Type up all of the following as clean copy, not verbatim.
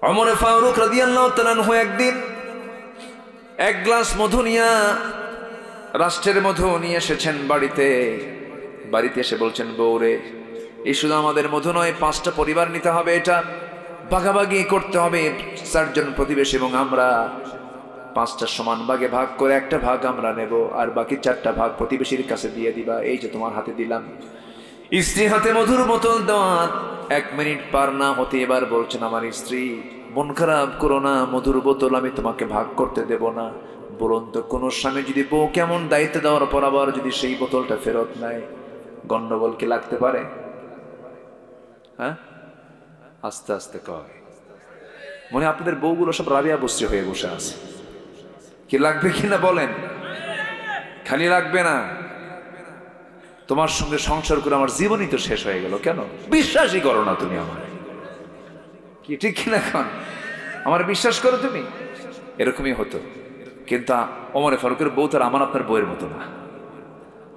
ওমর ফারুক রাদিয়াল্লাহু তাআলা আনহু একদিন এক গ্লাস মধু নিয়ে, রাষ্ট্রের মধু নিয়ে এসেছেন বাড়িতে। বাড়িতে এসে বলছেন, বউরে, এই শুধু আমাদের মধু নয়, 5টা পরিবার নিতে হবে, এটা ভাগাভাগি করতে হবে, 4 জন প্রতিবেশী এবং আমরা 5টা সমান ভাগে ভাগ করে একটা ভাগ আমরা নেব, আর বাকি 4টা ভাগ প্রতিবেশীর কাছে দিয়ে দিবা। এই যে তোমার হাতে দিলাম। স্ত্রী হাতে মধুর বোতল দেওয়া 1 মিনিট পার না হতে এবার বলছেন, আমার স্ত্রী, মন খারাপ করো না, মধুর বোতল আমি তোমাকে ভাগ করতে দেব না। বলুন তো, কোন স্বামী যদি বউ কেমন দায়িত্ব দেওয়ার পর আবার যদি সেই বোতলটা ফেরত নেয়, গন্ডগোল কি লাগতে পারে? হ্যাঁ, আস্তে আস্তে কয়। মনে আপনাদের বউগুলো সব রাবিয়া বস্ত্রী হয়ে বসে আছে, কি লাগবে কিনা বলেন? খালি লাগবে না, তোমার সঙ্গে সংসার করে আমার জীবনই তো শেষ হয়ে গেল। কেন? বিশ্বাসই করো না তুমি আমার, কি ঠিক কিনা? এখন আমার বিশ্বাস করো তুমি? এরকমই হতো। কিন্তু ওমর ফারুকের বউ তার আমার আপনার বউয়ের মতো না।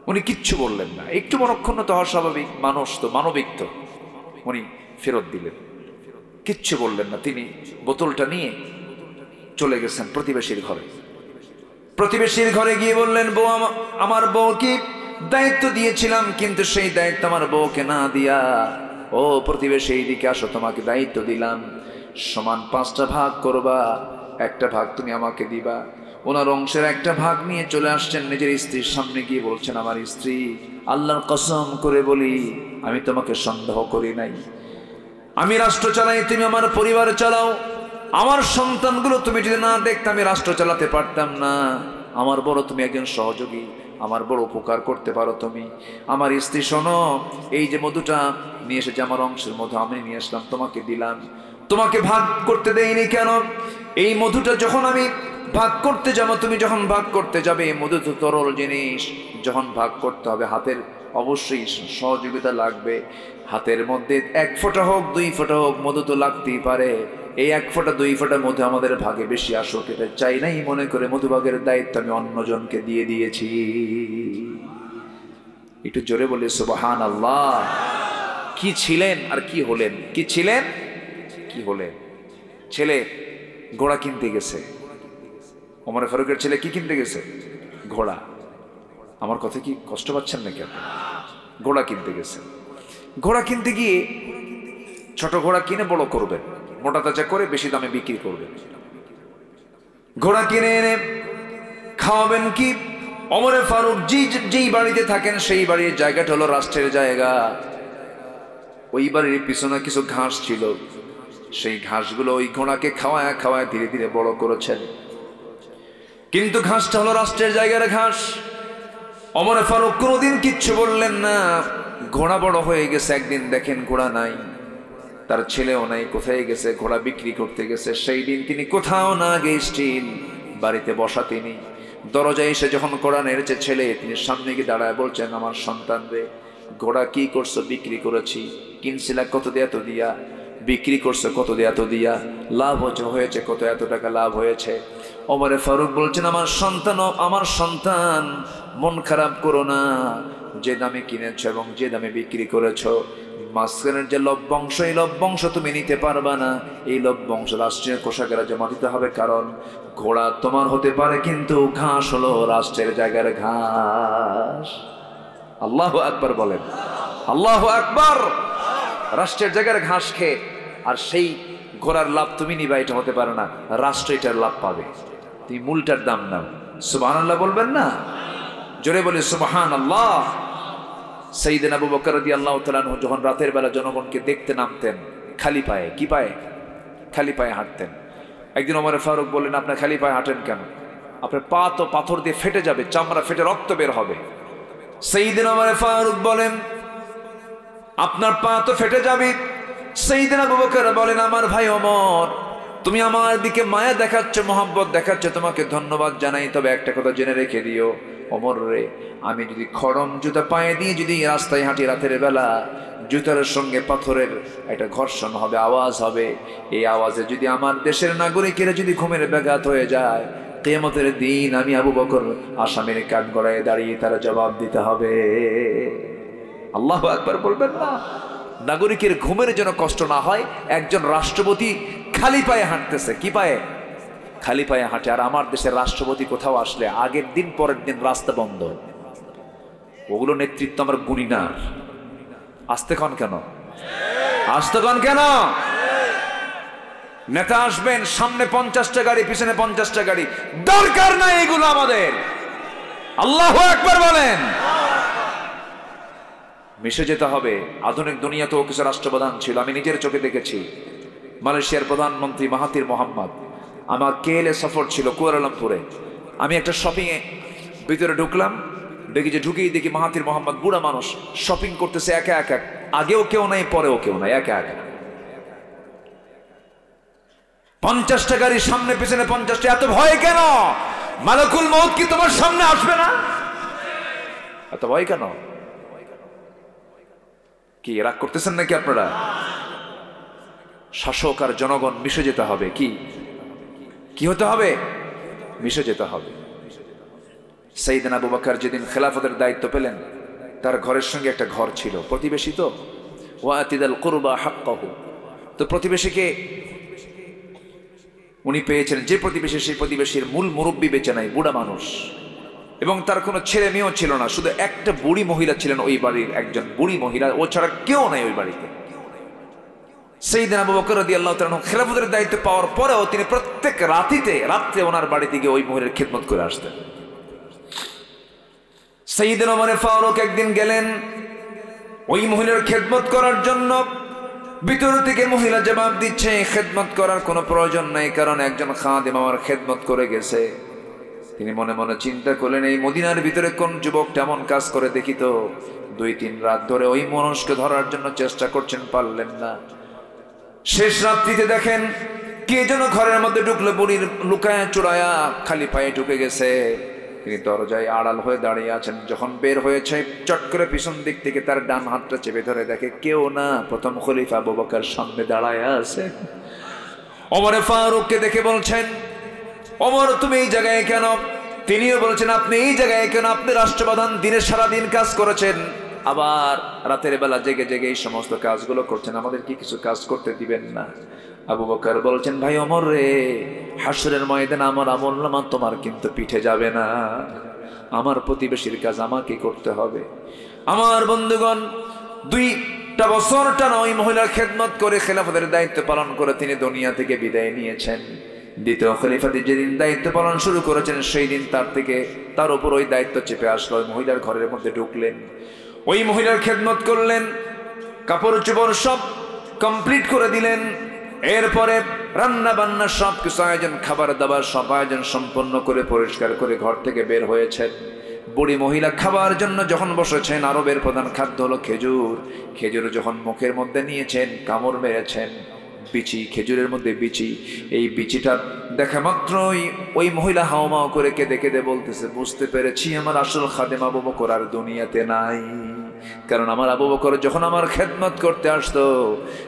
উনি কিচ্ছু বললেন না, একটু মনক্ষুণ্ণ তো হওয়া স্বাভাবিক, মানুষ তো, মানবিক তো। উনি ফেরত দিলেন, কিচ্ছু বললেন না। তিনি বোতলটা নিয়ে চলে গেছেন প্রতিবেশীর ঘরে। প্রতিবেশীর ঘরে গিয়ে বললেন, বউ, আমার বউকে দায়িত্ব দিয়েছিলাম, কিন্তু সেই দায়িত্ব আমার বউকে না দিয়া, ও প্রতিবেশী এইদিকে আসো, তোমাকে দায়িত্ব দিলাম, সমান 5টা ভাগ করবা, একটা ভাগ তুমি আমাকে দিবা। ওনার অংশের একটা ভাগ নিয়ে চলে আসছেন, নিজের স্ত্রীর সামনে গিয়ে বলছেন, আমার স্ত্রী, আল্লাহর কসম করে বলি, আমি তোমাকে সন্দেহ করি নাই। আমি রাষ্ট্র চালাই, তুমি আমার পরিবার চালাও। আমার সন্তানগুলো তুমি যদি না দেখতে, আমি রাষ্ট্র চালাতে পারতাম না। আমার বড় তুমি একজন সহযোগী, আমার বড় উপকার করতে পারো তুমি। আমার স্ত্রী, শোনো, এই যে মধুটা নিয়ে এসেছে, আমার অংশের মধু আমি নিয়ে আসলাম, তোমাকে দিলাম। তোমাকে ভাগ করতে দেইনি কেন? এই মধুটা যখন আমি ভাগ করতে যাবো, তুমি যখন ভাগ করতে যাবে, মধু তো তরল জিনিস, যখন ভাগ করতে হবে হাতের অবশ্যই সহযোগিতা লাগবে। হাতের মধ্যে 1 ফোঁটা হোক 2 ফোঁটা হোক মধু তো লাগতেই পারে। এই 1 ফোঁটা 2 ফোঁটা মধু আমাদের ভাগে বেশি আসুক, এটা চাই নাই মনে করে মধুভাগের দায়িত্ব আমি অন্যজনকে দিয়ে দিয়েছি। একটু জোরে বলে সুবহানাল্লাহ। কি ছিলেন আর কি হলেন? কি ছিলেন, কি হলেন? ছেলে ঘোড়া কিনতে গেছে। ওমর ফারুকের ছেলে কি কিনতে গেছে? ঘোড়া। আমার কথা কি কষ্ট পাচ্ছেন নাকি আপনি? ঘোড়া কিনতে গেছে। ঘোড়া কিনতে গিয়ে ছোট ঘোড়া কিনে বড় করবেন, মোটা তাজা করে বেশি দামে বিক্রি করবেন। ঘোড়া কিনে এনে খাওয়াবেন কি? ওমর ফারুক যেই বাড়িতে থাকেন সেই বাড়ির জায়গাটা হলো রাষ্ট্রের জায়গা। ওই বাড়ির পিছনে কিছু ঘাস ছিল, সেই ঘাসগুলো ওই ঘোড়াকে খাওয়ায় খাওয়ায় ধীরে ধীরে বড় করেছেন। কিন্তু ঘাসটা হলো রাষ্ট্রের জায়গার ঘাস। ওমর ফারুক কোনোদিন কিচ্ছু বললেন না। ঘোড়া বড় হয়ে গেছে, একদিন দেখেন ঘোড়া নাই, তার ছেলেও নাই, কোথায় গেছে? ঘোড়া বিক্রি করতে গেছে। সেই দিন তিনি কোথাও না গিয়ে স্টিল বাড়িতে বসা, তিনি দরজায় এসে যখন ঘোড়া নেড়েছে ছেলে, তিনি সামনে গিয়ে দাঁড়ায় বলছেন, আমার সন্তান রে, ঘোড়া কি করছো? বিক্রি করেছি। কিনছিলা কত দিয়ে? এত দিয়া। বিক্রি করছো কত দিয়ে? এত দিয়া। লাভ হয়েছে কত? এত টাকা লাভ হয়েছে। ওমর ফারুক বলছেন, আমার সন্তান, আমার সন্তান, মন খারাপ করো না, যে দামে কিনেছো এবং যে দামে বিক্রি করেছো, মাঝখানের যে লভ্যাংশ, এই লভ্যাংশ তুমি নিতে পারবা না। এই লভ্যাংশ রাষ্ট্রীয় কোষাগারে জমা দিতে হবে, কারণ ঘোড়া তোমার হতে পারে, কিন্তু ঘাস হলো রাষ্ট্রের জায়গার ঘাস। আল্লাহু আকবার বলেন, আল্লাহু আকবার। রাষ্ট্রের জায়গার ঘাস খেয়ে আর সেই ঘোড়ার লাভ তুমি নিবা, এটা হতে পারে না। রাষ্ট্র এটার লাভ পাবে, তুমি মূলটার দাম নাও। সুবহানাল্লাহ বলবেন না? জোরে বলে সুবহানাল্লাহ। সাইয়েদনা আবু বকর রাদিয়াল্লাহু তাআলা আনহু যখন রাতের বেলা জনগণকে দেখতে নামতেন খালি পায়ে, কি পায়ে? খালি পায়ে হাঁটতেন। একদিন ওমর ফারুক বললেন, আপনি খালি পায়ে হাঁটেন কেন? আপনার পা তো পাথর দিয়ে ফেটে যাবে, চামড়া ফেটে রক্ত বের হবে। সাইয়েদনা ওমর ফারুক বলেন, আপনার পা তো ফেটে যাবে। সাইয়েদনা আবু বকর বলেন, আমার ভাই ওমর, তুমি আমার দিকে মায়া দেখাচ্ছ, মহব্বত দেখাচ্ছ, তোমাকে ধন্যবাদ জানাই, তবে একটা কথা জেনে রেখে দিও ওমর রে, আমি যদি খড়ম জুতা পায়ে দিয়ে যদি রাস্তায় হাঁটি রাতের বেলা, জুতার সঙ্গে পাথরের একটা ঘর্ষণ হবে, আওয়াজ হবে। এই আওয়াজে যদি আমার দেশের নাগরিকেরা যদি ঘুমের ব্যাঘাত হয়ে যায়, কিয়ামতের দিন আমি আবু বকর আসামের কান গড়ায় দাঁড়িয়ে তারা জবাব দিতে হবে। আল্লাহু আকবার বলবেন না? নাগরিকের ঘুমের যেন কষ্ট না হয়। একজন রাষ্ট্রপতি খালি পায়ে হাঁটতেছে। কি পায়ে? খালি পায়ে হাঁটে। আর আমার দেশের রাষ্ট্রপতি কোথাও আসলে আগের দিন পরের দিন রাস্তা বন্ধ। ওগুলো নেতৃত্ব আমার গুণী না। আসতে কন কেন? আসতে কন কেন? নেতা আসবেন, সামনে 50টা গাড়ি, পিছনে 50টা গাড়ি, দরকার নাই এগুলো আমাদের। আল্লাহু আকবার বলেন। মিশে যেতে হবে। আধুনিক দুনিয়াতেও কিছু রাষ্ট্রপ্রধান ছিল, আমি নিজের চোখে দেখেছি। মালয়েশিয়ার প্রধানমন্ত্রী মাহাথির মোহাম্মদ, আমার কেএলএ সফর ছিল কুয়ালালামপুরে। আমি একটা শপিং এ ভিতরে ঢুকলাম, দেখি যে ঢুকেই দেখি মাহাথির মোহাম্মদ বুড়া মানুষ শপিং করতেছে একা একা। আগেও কেউ নাই, পরেও কেউ নাই, একা একা। 50টা গাড়ি সামনে পিছনে 50টা। এত ভয় কেন? মালাকুল মউত কি তোমার সামনে আসবে না? এত ভয় কেন? কি রাগ করতেছেন নাকি আপনারা? শাসক আর জনগণ মিশে যেতে হবে। কি হতে হবে? মিশে যেতে হবে। সাইয়েদনা আবু বকর যেদিন খেলাফতের দায়িত্ব পেলেন, তার ঘরের সঙ্গে একটা ঘর ছিল, প্রতিবেশী তো, ওয়াতিদাল কুরবা হাক্কাহু। তো প্রতিবেশীকে উনি পেয়েছেন। যে প্রতিবেশী, সেই প্রতিবেশীর মূল মুরব্বী বেঁচে নাই, বুড়া মানুষ, এবং তার কোনো ছেলে মেয়েও ছিল না। শুধু একটা বুড়ি মহিলা ছিলেন ওই বাড়ির, একজন বুড়ি মহিলা, ও ছাড়া কেউ নাই ওই বাড়িতে। সাইয়েদনা আবু বকর রাদিয়াল্লাহু তাআলা খেলাফতের দায়িত্ব পাওয়ার পরেও তিনি প্রত্যেক রাত্রে ওনার বাড়িতে গিয়ে ওই মহিলার খেদমত করে আসতেন। সাইয়েদনা ওমর ফারুক একদিন গেলেন ওই মহিলার খেদমত করার জন্য। ভিতর থেকে মহিলা জবাব দিচ্ছে, খেদমত করার কোনো প্রয়োজন নাই, কারণ একজন খাদেম আমার খেদমত করে গেছে। তিনি মনে মনে চিন্তা করলেন, এই মদিনার ভিতরে কোন যুবক তেমন কাজ করে দেখি তো। 2-3 রাত ধরে ওই মানুষকে ধরার জন্য চেষ্টা করছেন, পারলেন না। শেষ রাত্রিতে দেখেন কে যেন ঘরের মধ্যে ঢুকলো, বুড়ির লুকায়া চুরায়া খালি পায়ে ঢুকে গেছে। তিনি দরজায় আড়াল হয়ে দাঁড়িয়ে আছেন। যখন বের হয়েছে, চট করে পিছন দিক থেকে তার ডান হাতটা চেপে ধরে দেখে কেউ না, প্রথম খলিফা আবু বকর সামনে দাঁড়ায় আছে। ওমর ফারুককে দেখে বলছেন, ওমর তুমি এই জায়গায় কেন? তিনিও বলছেন, আপনি এই জায়গায় কেন? আপনি রাষ্ট্রপ্রধান, দিনে সারাদিন কাজ করেছেন, আবার রাতের বেলা জেগে জেগে এই সমস্ত কাজগুলো করছেন, আমাদের কি কিছু কাজ করতে দিবেন না? আবু বকর বলছেন, ভাই ওমর রে, হাসরের ময়দানে আমার আমলনামা তোমার কিন্তু পিঠে যাবে না। আমার প্রতিবেশীর কাজ আমাকে করতে হবে। আমার বন্ধুগণ, 2টা বছর টানা ওই মহিলার খেদমত করে খেলাফতের দায়িত্ব পালন করে তিনি দুনিয়া থেকে বিদায় নিয়েছেন। দ্বিতীয় খলিফাতে যেদিন দায়িত্ব পালন শুরু করেছেন, সেই দিন তার উপর ওই দায়িত্ব চেপে আসলো। ওই মহিলার ঘরের মধ্যে ঢুকলেন, ওই মহিলার খেদমত করলেন, কাপড় চোপড় সব কমপ্লিট করে দিলেন। এরপরে রান্না বান্না সব কিছু আয়োজন, খাবার দাবার সব আয়োজন সম্পন্ন করে পরিষ্কার করে ঘর থেকে বের হয়েছেন। বুড়ি মহিলা খাবার জন্য যখন বসেছেন, আরবের প্রধান খাদ্য হলো খেজুর। খেজুর যখন মুখের মধ্যে নিয়েছেন, কামড় মেরেছেন, বিচি, খেজুরের মধ্যে বিচি। এই বিচিটা দেখা মাত্রই ওই মহিলা হাওমাও করে কেঁদে কেঁদে বলতেছে, বুঝতে পেরেছি আমার আসল খাদেম আবু বকর আর দুনিয়াতে নাই। কারণ আমার আবু বকর যখন আমার খেদমত করতে আসতো,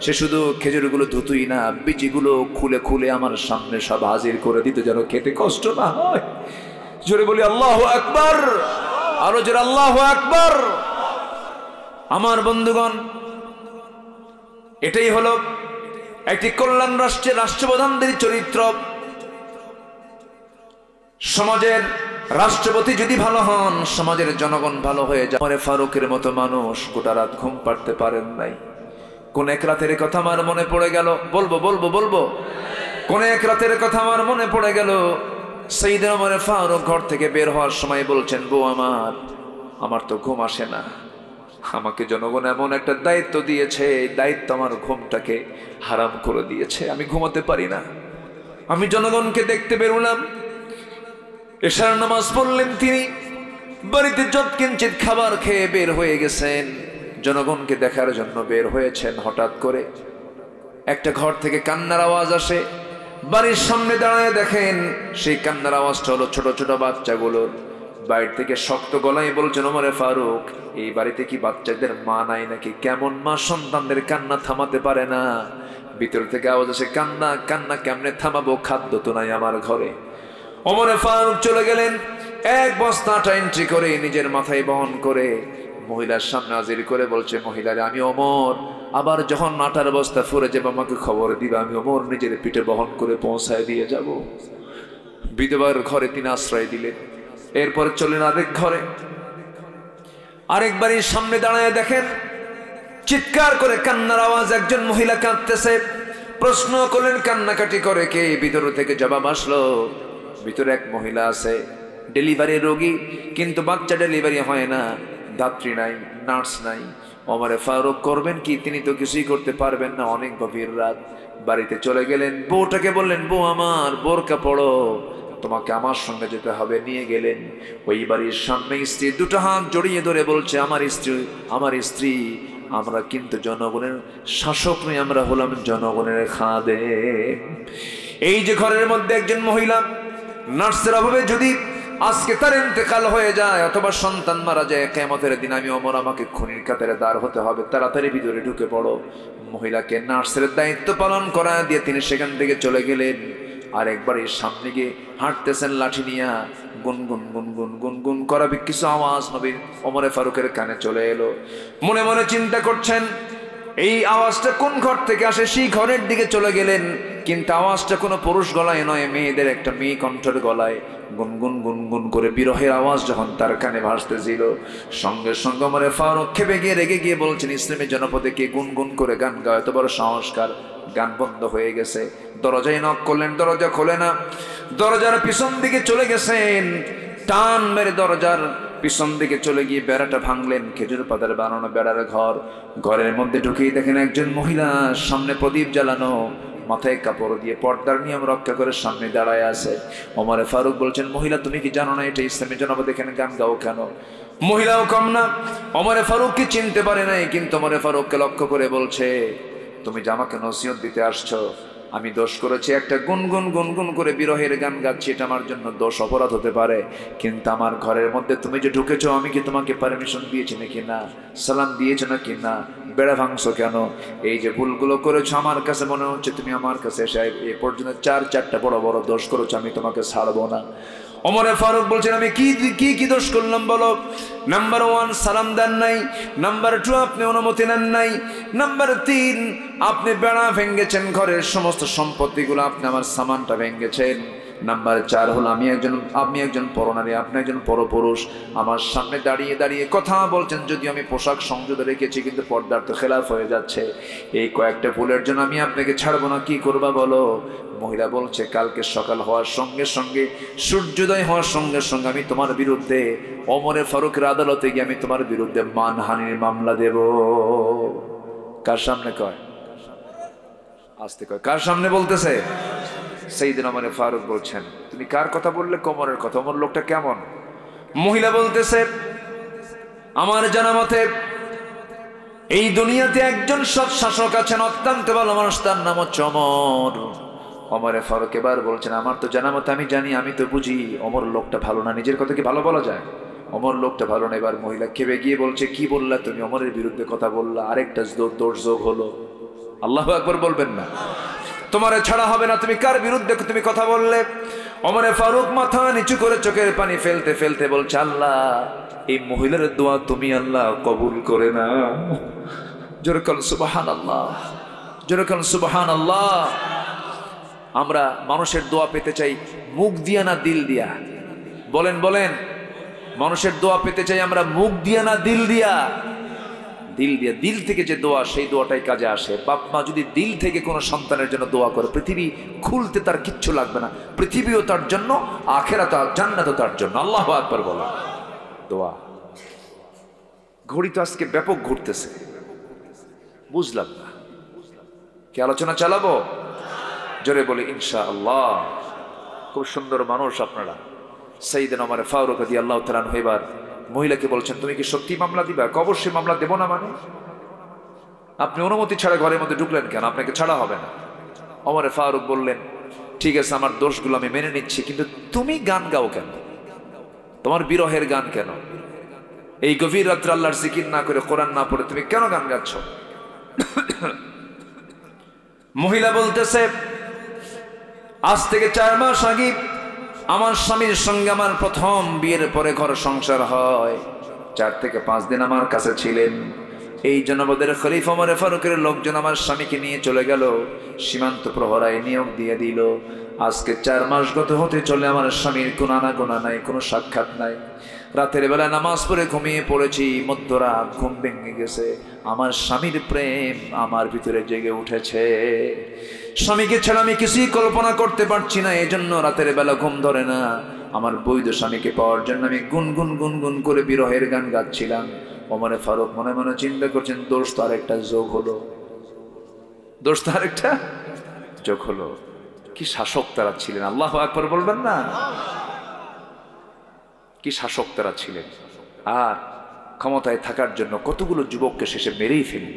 সে শুধু খেজুরগুলো ধুতুই না, বিচিগুলো খুলে খুলে আমার সামনে সব হাজির করে দিত, যেন খেতে কষ্ট না হয়। জোরে বলি আল্লাহু আকবার, আরো জোরে আল্লাহু আকবার। আমার বন্ধুগণ, এটাই হলো একটি কল্যাণ রাষ্ট্রের রাষ্ট্রপ্রধানদের চরিত্র। সমাজের রাষ্ট্রপতি যদি ভালো হন, সমাজের জনগণ ভালো হয়ে যায়। ওমর ফারুকের মতো মানুষ গোটা রাত ঘুম পাড়তে পারেন নাই। কোন এক রাতের কথা আমার মনে পড়ে গেল, বলবো। কোন এক রাতের কথা আমার মনে পড়ে গেল। সাইয়েদনা ওমর ফারুক ঘর থেকে বের হওয়ার সময় বলছেন, বউ আমার তো ঘুম আসে না। আমাকে জনগণ এমন একটা দায়িত্ব দিয়েছে, এই দায়িত্ব আমার ঘুমটাকে হারাম করে দিয়েছে, আমি ঘুমাতে পারি না। আমি জনগণকে দেখতে বেরোলাম। এশার নামাজ পড়লেন তিনি, বাড়িতে যৎকিঞ্চিৎ খাবার খেয়ে বের হয়ে গেছেন, জনগণকে দেখার জন্য বের হয়েছেন। হঠাৎ করে একটা ঘর থেকে কান্নার আওয়াজ আসে। বাড়ির সামনে দাঁড়ায় দেখেন সেই কান্নার আওয়াজটা হলো ছোট ছোট বাচ্চাগুলোর। বাইরে থেকে শক্ত গলায় বলছেন, ওমর ফারুক, এই বাড়িতে কি বাচ্চাদের মা নাই নাকি? কেমন মা সন্তানদের কান্না থামাতে পারে না? ভিতর থেকে আওয়াজ আসে, কান্না কেমনে থামাবো? খাদ্য তো নাই আমার ঘরে। ওমর ফারুক চলে গেলেন, এক বস্তা আটা এন্ট্রি করে নিজের মাথায় বহন করে মহিলার সামনে হাজির করে বলছে, মহিলারে, আমি ওমর আবার যখন 8টার বস্তা ফুরে যাবে আমাকে খবর দিবে, আমি ওমর নিজের পিঠে বহন করে পৌঁছায় দিয়ে যাব। বিধবার ঘরে তিনি আশ্রয় দিলেন। এরপর চলেন আরেক ঘরে, আরেক বাড়ির সামনে দাঁড়ায় দেখেন চিৎকার করে কান্নার আওয়াজ, একজন মহিলা কাঁদতেছে। প্রশ্ন করলেন কান্নাকাটি করে কে? ভিতর থেকে জবাব আসলো, ভিতরে এক মহিলা আছে, ডেলিভারি রোগী, কিন্তু বাচ্চা ডেলিভারি হয় না, ধাত্রী নাই, নার্স নাই। ওমরে ফারুক করবেন কি? তিনি তো কিছুই করতে পারবেন না। অনেক গভীর রাত, বাড়িতে চলে গেলেন, বউটাকে বললেন, বউ আমার বোরকা পড়ো, তোমাকে আমার সঙ্গে যেতে হবে। নিয়ে গেলেন। ওই বাড়ির সামনে স্ত্রী দুটো হাত জড়িয়ে ধরে বলছে, আমার স্ত্রী, আমরা কিন্তু জনগণের শাসক নই, আমরা হলাম জনগণের খাদেম। এই যে ঘরের মধ্যে একজন মহিলা নার্সের অভাবে যদি আজকে তার ইন্তেকাল হয়ে যায় অথবা সন্তান মারা যায়, কিয়ামতের দিন আমি ওমর, আমাকে খুনির কাতারে দাঁড় হতে হবে, তাড়াতাড়ি ভিতরে ঢুকে পড়ো। মহিলাকে নার্সের দায়িত্ব পালন করা দিয়ে তিনি সেখান থেকে চলে গেলেন। আর একবার এর সামনে গিয়ে হাঁটতেছেন লাঠি নিয়া, গুনগুন গুনগুন গুনগুন করা কিছু আওয়াজ নবীর ওমরে ফারুকের কানে চলে এলো। মনে মনে চিন্তা করছেন এই আওয়াজটা কোন ঘর থেকে আসে, সেই ঘরের দিকে চলে গেলেন। কিন্তু আওয়াজটা কোনো পুরুষ গলায় নয়, মেয়েদের একটা মেয়ে কণ্ঠের গলায় গুনগুন গুনগুন করে বিরহের আওয়াজ যখন তার কানে ভাসতেছিল, সঙ্গে সঙ্গে ওমরে ফারুক খেপে গিয়ে রেগে গিয়ে বলছেন, ইসলামের জনপদে কে গুনগুন করে গান গায়? এত বড় সংস্কার! গান বন্ধ হয়ে গেছে। দরজায় নক করলেন, দরজা খোলে না। দরজার পিছন দিকে চলে গেছেন, টান মেরে দরজার পিছন দিকে চলে গিয়ে বেড়াটা ভাঙলেন। খেজুর পাতার বানানো বেড়ার ঘর, ঘরের মধ্যে ঢুকেই দেখেন একজন মহিলা সামনে প্রদীপ জ্বালানো, মাথায় কাপড় দিয়ে পর্দার নিয়ম রক্ষা করে সামনে দাঁড়ায় আছে। ওমরে ফারুক বলছেন, মহিলা তুমি কি জানো না এটা ইসলামের জনপদ, এখানে গান গাও কেন? মহিলাও কম না, ওমরে ফারুককে চিনতে পারে নাই, কিন্তু ওমরে ফারুককে লক্ষ্য করে বলছে, তুমি যে আমাকে নসিহত দিতে আসছো, আমি দোষ করেছি, একটা গুনগুন গুনগুন করে বিরহের গান গাচ্ছি, এটা আমার জন্য দোষ, অপরাধ হতে পারে, কিন্তু আমার ঘরের মধ্যে তুমি যে ঢুকেছো, আমি কি তোমাকে পারমিশন দিয়েছি নাকি না? সালাম দিয়েছো নাকি না? বেড়া ভাঙছো কেন? এই যে ভুলগুলো করেছো, আমার কাছে মনে হচ্ছে তুমি আমার কাছে এসে এ পর্যন্ত চারটা বড় বড় দোষ করেছো, আমি তোমাকে ছাড়বো না। ওমরে ফারুক বলছেন, আমি কি দোষ করলাম বলো? নাম্বার 1, সালাম দেন নাই। নাম্বার 2, আপনি অনুমতি নেন নাই। নাম্বার 3, আপনি বেড়া ভেঙেছেন, ঘরের সমস্ত সম্পত্তিগুলো আপনি আমার সামানটা ভেঙেছেন। নাম্বার 4 হলো আপনি একজন পরনারী, আপনি একজন পরপুরুষ, আমার সামনে দাঁড়িয়ে দাঁড়িয়ে কথা বলছেন, যদিও আমি পোশাক সংযত রেখেছি, কিন্তু পর্দার তো খেলাফ হয়ে যাচ্ছে। এই কয়েকটা ভুলের জন্য আমি আপনাকে ছাড়বো না, কি করবা বলো? মহিলা বলছে, কালকে সকাল হওয়ার সঙ্গে সঙ্গে, সূর্যোদয় হওয়ার সঙ্গে সঙ্গে আমি তোমার বিরুদ্ধে ওমরে ফারুকের আদালতে গিয়ে আমি তোমার বিরুদ্ধে মানহানির মামলা দেব। কার সামনে কয়? আস্তে কয়, কার সামনে বলতেছে? সাইয়েদনা ওমরে ফারুক বলছেন, তুমি কার কথা বললে? ওমরের কথা। ওমর লোকটা কেমন? মহিলা বলতেছে, আমার জানা মতে এই দুনিয়াতে একজন সৎ শাসক আছেন, অত্যন্ত ভালো মানুষ, তার নাম হচ্ছে ওমর। ওমরে ফারুক এবার বলছেন, আমার তো জানা মতে, আমি জানি, আমি তো বুঝি ওমর লোকটা ভালো না। নিজের কথা কি ভালো বলা যায়? ওমর লোকটা ভালো না। এবার মহিলা খেপে গিয়ে বলছে, কি বললা তুমি? ওমরের বিরুদ্ধে কথা বললা, আরেকটা দোষ যোগ হলো। আল্লাহু আকবার বলবেন না? তোমারে ছাড়া হবে না, তুমি কার বিরুদ্ধে তুমি কথা বললে? ওমরে ফারুক মাথা নিচু করে চোখের পানি ফেলতে ফেলতে বলছে, আল্লাহ, এই মহিলার দোয়া তুমি আল্লাহ কবুল করে না। জোরে বলেন সুবহানাল্লাহ, জোরে বলেন সুবহানাল্লাহ। আমরা মানুষের দোয়া পেতে চাই মুখ দিয়া না দিল দিয়া? বলেন বলেন, মানুষের দোয়া পেতে চাই আমরা মুখ দিয়া না দিল দিয়া? দিল দিয়া, দিল থেকে যে দোয়া, সেই দোয়াটাই কাজে আসে। বাপ মা যদি দিল থেকে কোনো সন্তানের জন্য দোয়া করে, পৃথিবী খুলতে তার কিচ্ছু লাগবে না, পৃথিবীও তার জন্য, আখিরাত আর জান্নাতও তার জন্য। আল্লাহু আকবার বলো। দোয়া, ঘড়ি তো আজকে ব্যাপক ঘুরতেছে, বুঝলাম না, কি আলোচনা চালাবো? জোরে বলি ইনশাআল্লাহ। খুব সুন্দর মানুষ আপনারা। সাইয়েদনা ওমর ফারুক রাদিয়াল্লাহু তাআলা আনহু এবার মহিলাকে বলছেন, তুমি কি সত্যি মামলা দিবা? অবশ্যই মামলা দেব না। মানে আপনি অনুমতি ছাড়া ঘরের মধ্যে ঢুকলেন কেন? আপনাকে ছাড়া হবে না। ওমর ফারুক বললেন, ঠিক আছে, আমার দোষগুলো আমি মেনে নিচ্ছি, কিন্তু তুমি গান গাও কেন? তোমার বিরহের গান কেন? এই গভীর রাত্রে আল্লাহর জিকির না করে, কোরআন না পড়ে তুমি কেন গান গাচ্ছ? মহিলা বলতেছে, আজ থেকে 4 মাস আগে আমার স্বামীর সঙ্গে আমার প্রথম বিয়ের পরে ঘর সংসার হয়। 4 থেকে 5 দিন আমার কাছে ছিলেন। এই জনপদের খলিফা ওমর ফারুকের লোকজন আমার স্বামীকে নিয়ে চলে গেল, সীমান্ত প্রহরায় নিয়োগ দিয়ে দিল। আজকে 4 মাস গত হতে চলে, আমার স্বামীর কোনো আনাগোনা নাই, কোনো সাক্ষাৎ নাই। রাতের বেলা নামাজ পড়ে ঘুমিয়ে পড়েছি, মধ্যরাত ঘুম ভেঙে গেছে, আমার স্বামীর প্রেম আমার ভিতরে জেগে উঠেছে। স্বামীকে ছাড়া আমি কিছুই কল্পনা করতে পারছি না, এই জন্য রাতের বেলা ঘুম ধরে না। আমার বৈধ স্বামীকে পাওয়ার জন্য আমি গুনগুন গুনগুন করে বিরহের গান গাচ্ছিলাম। ওমর ফারুক মনে মনে চিন্তা করছেন, দোষ তো আরেকটা যোগ হলো, দোষ তো আরেকটা যোগ হলো। কি শাসক তারা ছিলেন, আল্লাহু আকবার বলবেন না? কি শাসক তারা ছিলেন। আর ক্ষমতায় থাকার জন্য কতগুলো যুবককে শেষে মেরেই ফেলল।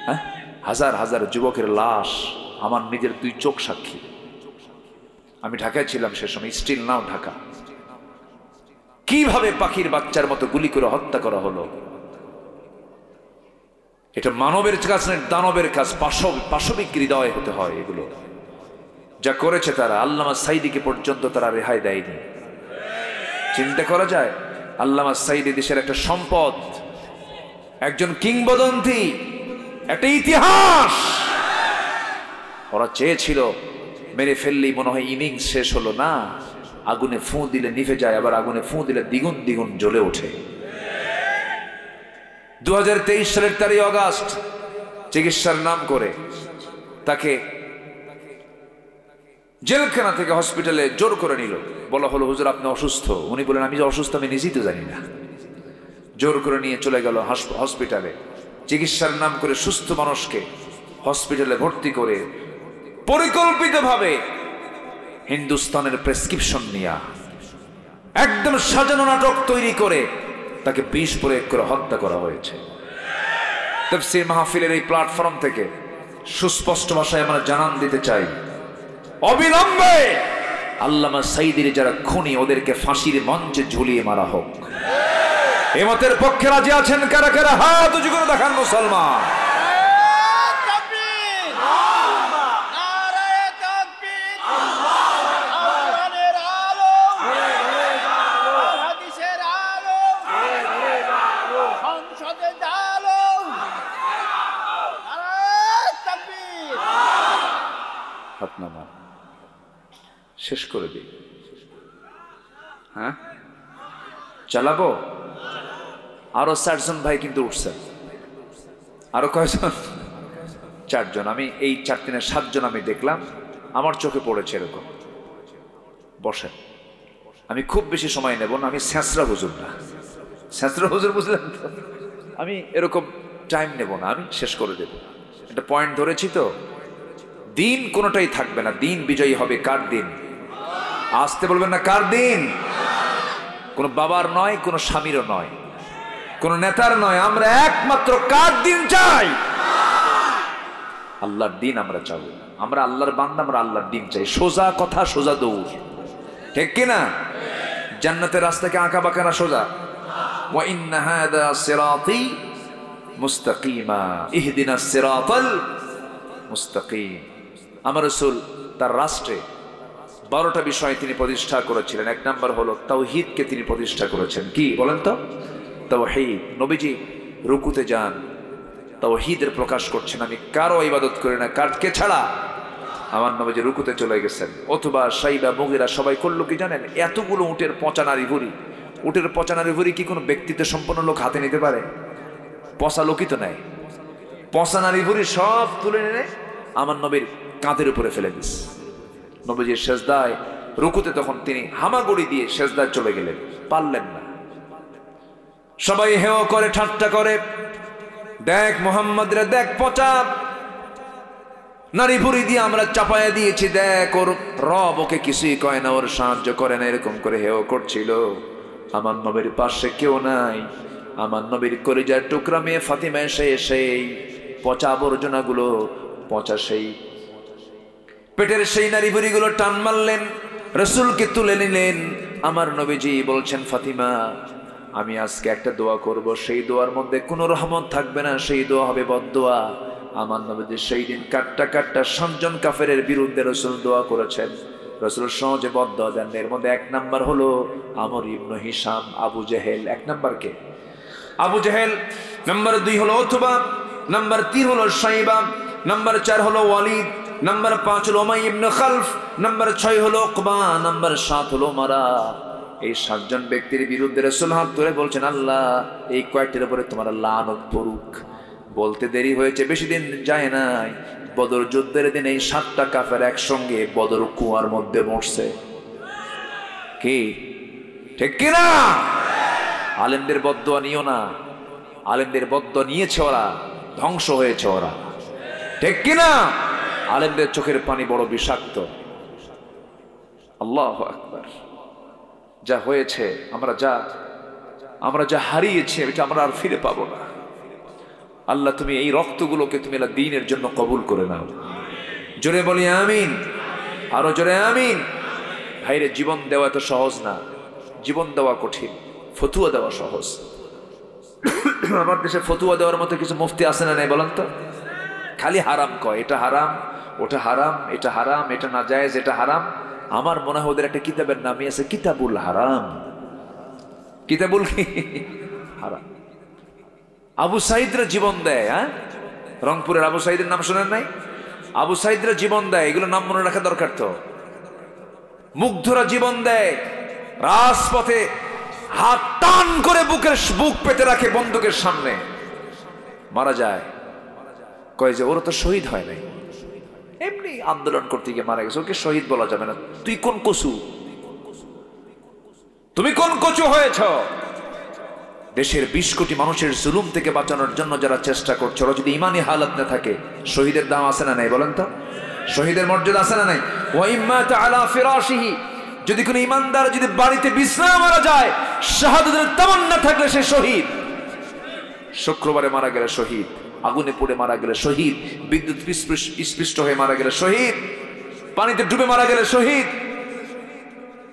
হ্যাঁ, হাজার হাজার যুবকের লাশ আমার নিজের 2 চোখ সাক্ষী। আমি ঢাকায় ছিলাম সে সময়, স্টিল নাও ঢাকা। কিভাবে পাখির বাচ্চার মতো গুলি করে হত্যা করা হলো। এটা মানবের কাজ নয়, দানবের কাজ। পাশবিক হৃদয় হতে হয় এগুলো। যা করেছে তারা, আল্লামা সাইদিকে পর্যন্ত তারা রেহাই দেয়নি। চিন্তা করা যায়, আল্লামা সাইদি দেশের একটা সম্পদ, একজন কিংবদন্তি, একটা ইতিহাস। ওরা চেয়েছিল মেরে ফেললেই মনে হয় ইনিংস শেষ হলো, না, আগুনে ফুঁ দিলে নিভে যায়, আবার আগুনে ফুঁ দিলে দ্বিগুণ দ্বিগুণ জ্বলে ওঠে। 2023 সালের 4 আগস্ট চিকিৎসার নাম করে তাকে জেলখানা থেকে হসপিটালে জোর করে নিল। বলা হলো, হুজুর আপনি অসুস্থ। উনি বলেন, আমি যে অসুস্থ আমি নিজেই তো জানি না। জোর করে নিয়ে চলে গেল হসপিটালে। চিকিৎসার নাম করে সুস্থ মানুষকে হসপিটালে ভর্তি করে পরিকল্পিতভাবে হিন্দুস্তানের প্রেসক্রিপশন নিয়ে একদম সাজানো নাটক তৈরি করে তাকে বিষ প্রয়োগ করে হত্যা করা হয়েছে। তাফসীর মাহফিলের এই প্ল্যাটফর্ম থেকে সুস্পষ্ট ভাষায় আমরা জানান দিতে চাই, অবিলম্বে আল্লামা সাইদির যারা খুনি, ওদেরকে ফাঁসির মঞ্চে ঝুলিয়ে মারা হোক। এ মতের পক্ষে রাজি আছেন কারা কারা? হাত উঁচু করে দেখান মুসলমান। শেষ করে দিই। হ্যাঁ, চালাবো। আরো 4 জন ভাই কিন্তু উঠছেন। আরো কয়জন? 4 জন। আমি এই 4-3 7 জন আমি দেখলাম, আমার চোখে পড়েছে এরকম। বসেন, আমি খুব বেশি সময় নেব না। আমি স্যাঁচরা হুজুর না, স্যাঁচরা হুজুর বুঝলেন তো? আমি এরকম টাইম নেব না, আমি শেষ করে দেব। একটা পয়েন্ট ধরেছি তো, দিন কোনোটাই থাকবে না। দিন বিজয়ী হবে কার দিন? আসতে বলবেন না, কার দিন? কোনো বাবার নয়, কোনো স্বামীরও নয়, কোনো নেতার নয়। আমরা একমাত্র কার দিন চাই? আল্লাহর দিন আমরা চাই। আমরা আল্লাহর বান্দা, আমরা আল্লাহর দিন চাই। সোজা কথা, সোজা দৌড়, ঠিক কিনা? জান্নাতের রাস্তাকে আঁকা বাঁকা না, সোজা। ওয়া ইন্না হাদা সিরাতি মুস্তাকিমা ইহদিনাস সিরাতাল মুস্তাকিম। আমার রাসূল তার রাষ্ট্রে 12টা বিষয় তিনি প্রতিষ্ঠা করেছিলেন। 1 নাম্বার হলো তাওহীদকে তিনি প্রতিষ্ঠা করেছেন। কি বলেন তো? তাওহীদ। নবীজি রুকুতে যান, তাওহীদের প্রকাশ করছেন, আমি কারো ইবাদত করি না, কারকে ছাড়া। আমার নবীজি রুকুতে চলে গেছেন। অথবা সাইবা মুগিরা সবাই করলো কি জানেন? এতগুলো উটের পচা নারী ভুঁড়ি, উটের পচা নারী ভুঁড়ি কি কোনো ব্যক্তিত্ব সম্পন্ন লোক হাতে নিতে পারে? পচা লোকই তো নেয়। পচা নারী ভুঁড়ি সব তুলে এনে আমার নবীর কাঁধের উপরে ফেলে দিস। নবীজির সেজদায় রুকুতে তখন তিনি হামাগুড়ি দিয়ে সেজদায় চলে গেলেন, পারলেন না। সবাই হেও করে, ঠাট্টা করে, দেখ মুহাম্মদ রে, দেখ পচা নারী ভুঁড়ি দিয়ে আমরা চাপায়া দিয়েছি, দেখ ওর রব ওকে কিছুই কয় না, ওর সাহায্য করে না, এরকম করে হেও করছিল। আমার নবীর পাশে কেউ নাই। আমার নবীর কলিজার টুকরা মেয়ে ফাতিমা এসে সেই পচা আবর্জনাগুলো, পচা সেই পেটের সেই নারী ভুঁড়িগুলো টান মারলেন, রাসূলকে তুলে নিলেন। আমার নবীজি বলছেন, ফাতিমা আমি আজকে একটা দোয়া করব, সেই দোয়ার মধ্যে কোনো রহমত থাকবে না, সেই দোয়া হবে বদদোয়া। আমার নবীজি সেই দিন কাট্টা কাট্টা 7 জন কাফেরের বিরুদ্ধে রাসূল দোয়া করেছেন। রাসূল সহজে বদদোয়া দেন। এর মধ্যে 1 নাম্বার হলো আমর ইবনে হিশাম, আবু জেহেল। 1 নাম্বার কে? আবু জেহেল, নাম্বার 2 হলো উতবা, নাম্বার 3 হলো শাইবা, নাম্বার 4 হলো ওয়ালিদ, নাম্বার 5 হলো উমাইয়া ইবনে খালফ, নাম্বার 6 হলো উকবা, নাম্বার 7 হলো মারা। এই 7 জন ব্যক্তির বিরুদ্ধে রাসূল হাত তুলে বলছেন, আল্লাহ এই কয়েকটির উপরে তোমার লানত পড়ুক। বলতে দেরি হয়েছে, বেশি দিন যায় নাই, বদর যুদ্ধের দিন এই 7টা কাফের একসঙ্গে বদর কুয়ার মধ্যে মরছে। কি ঠিক কিনা? আলেমদের বদদুয়া নিও না, আলেমদের বদদুয়া নিয়েছে ওরা, ধ্বংস হয়েছে ওরা, ঠিক কিনা? আলেমদের চোখের পানি বড় বিষাক্ত। আল্লাহু আকবার। যা হয়েছে, আমরা যা হারিয়েছি এটা আমরা আর ফিরে পাবো না। আল্লাহ তুমি এই রক্তগুলোকে তুমি আল্লাহ দ্বীনের জন্য কবুল করে নাও। জোরে বলি আমিন, আরো জোরে আমিন। ভাইরে, জীবন দেওয়া এত সহজ না, জীবন দেওয়া কঠিন, ফতুয়া দেওয়া সহজ। আমার দেশে ফতুয়া দেওয়ার মতো কিছু মুফতি আছে না নাই বলেন তো? খালি হারাম কয়, এটা হারাম, ওটা হারাম, এটা হারাম, এটা নাজায়েজ, এটা হারাম। আমার মনে হয় ওদের একটা কিতাবের নামই আছে কিতাবুল হারাম। কিতাবুল কি হারাম। আবু সাইদরা জীবন দেয়, হ্যাঁ, রংপুরের আবু সাইদের নাম শোনেন নাই? আবু সাইদরা জীবন দেয়, এগুলো নাম মনে রাখা দরকার তো। মুগ্ধরা জীবন দেয়, রাজপথে হাত টান করে বুক পেতে রাখে বন্দুকের সামনে, মারা যায়। কয় যে ওরা তো শহীদ হয় নাই, এমনি আন্দোলন করতে গিয়ে মারা গেছে, ওকে শহীদ বলা যাবে না। তুই কোন কচু, তুমি কোন কচু হয়েছ? দেশের 20 কোটি মানুষের জুলুম থেকে বাঁচানোর জন্য যারা চেষ্টা করছে, ওরা যদি ইমানি হালত না থাকে, শহীদের দাম আছে না নাই বলেন তো? শহীদের মর্যাদা আছে না নাই? ওয়াইম্মাতা আলা ফিরাশিহি, যদি কোনো ইমানদার যদি বাড়িতে বিশ্রাম মারা যায়, শাহাদাতের তামান্না থাকলে সে শহীদ। শুক্রবারে মারা গেলে শহীদ, আগুনে পড়ে মারা গেলে শহীদ, বিদ্যুৎ স্পৃষ্ট হয়ে মারা গেলে শহীদ, পানিতে ডুবে মারা গেলে শহীদ,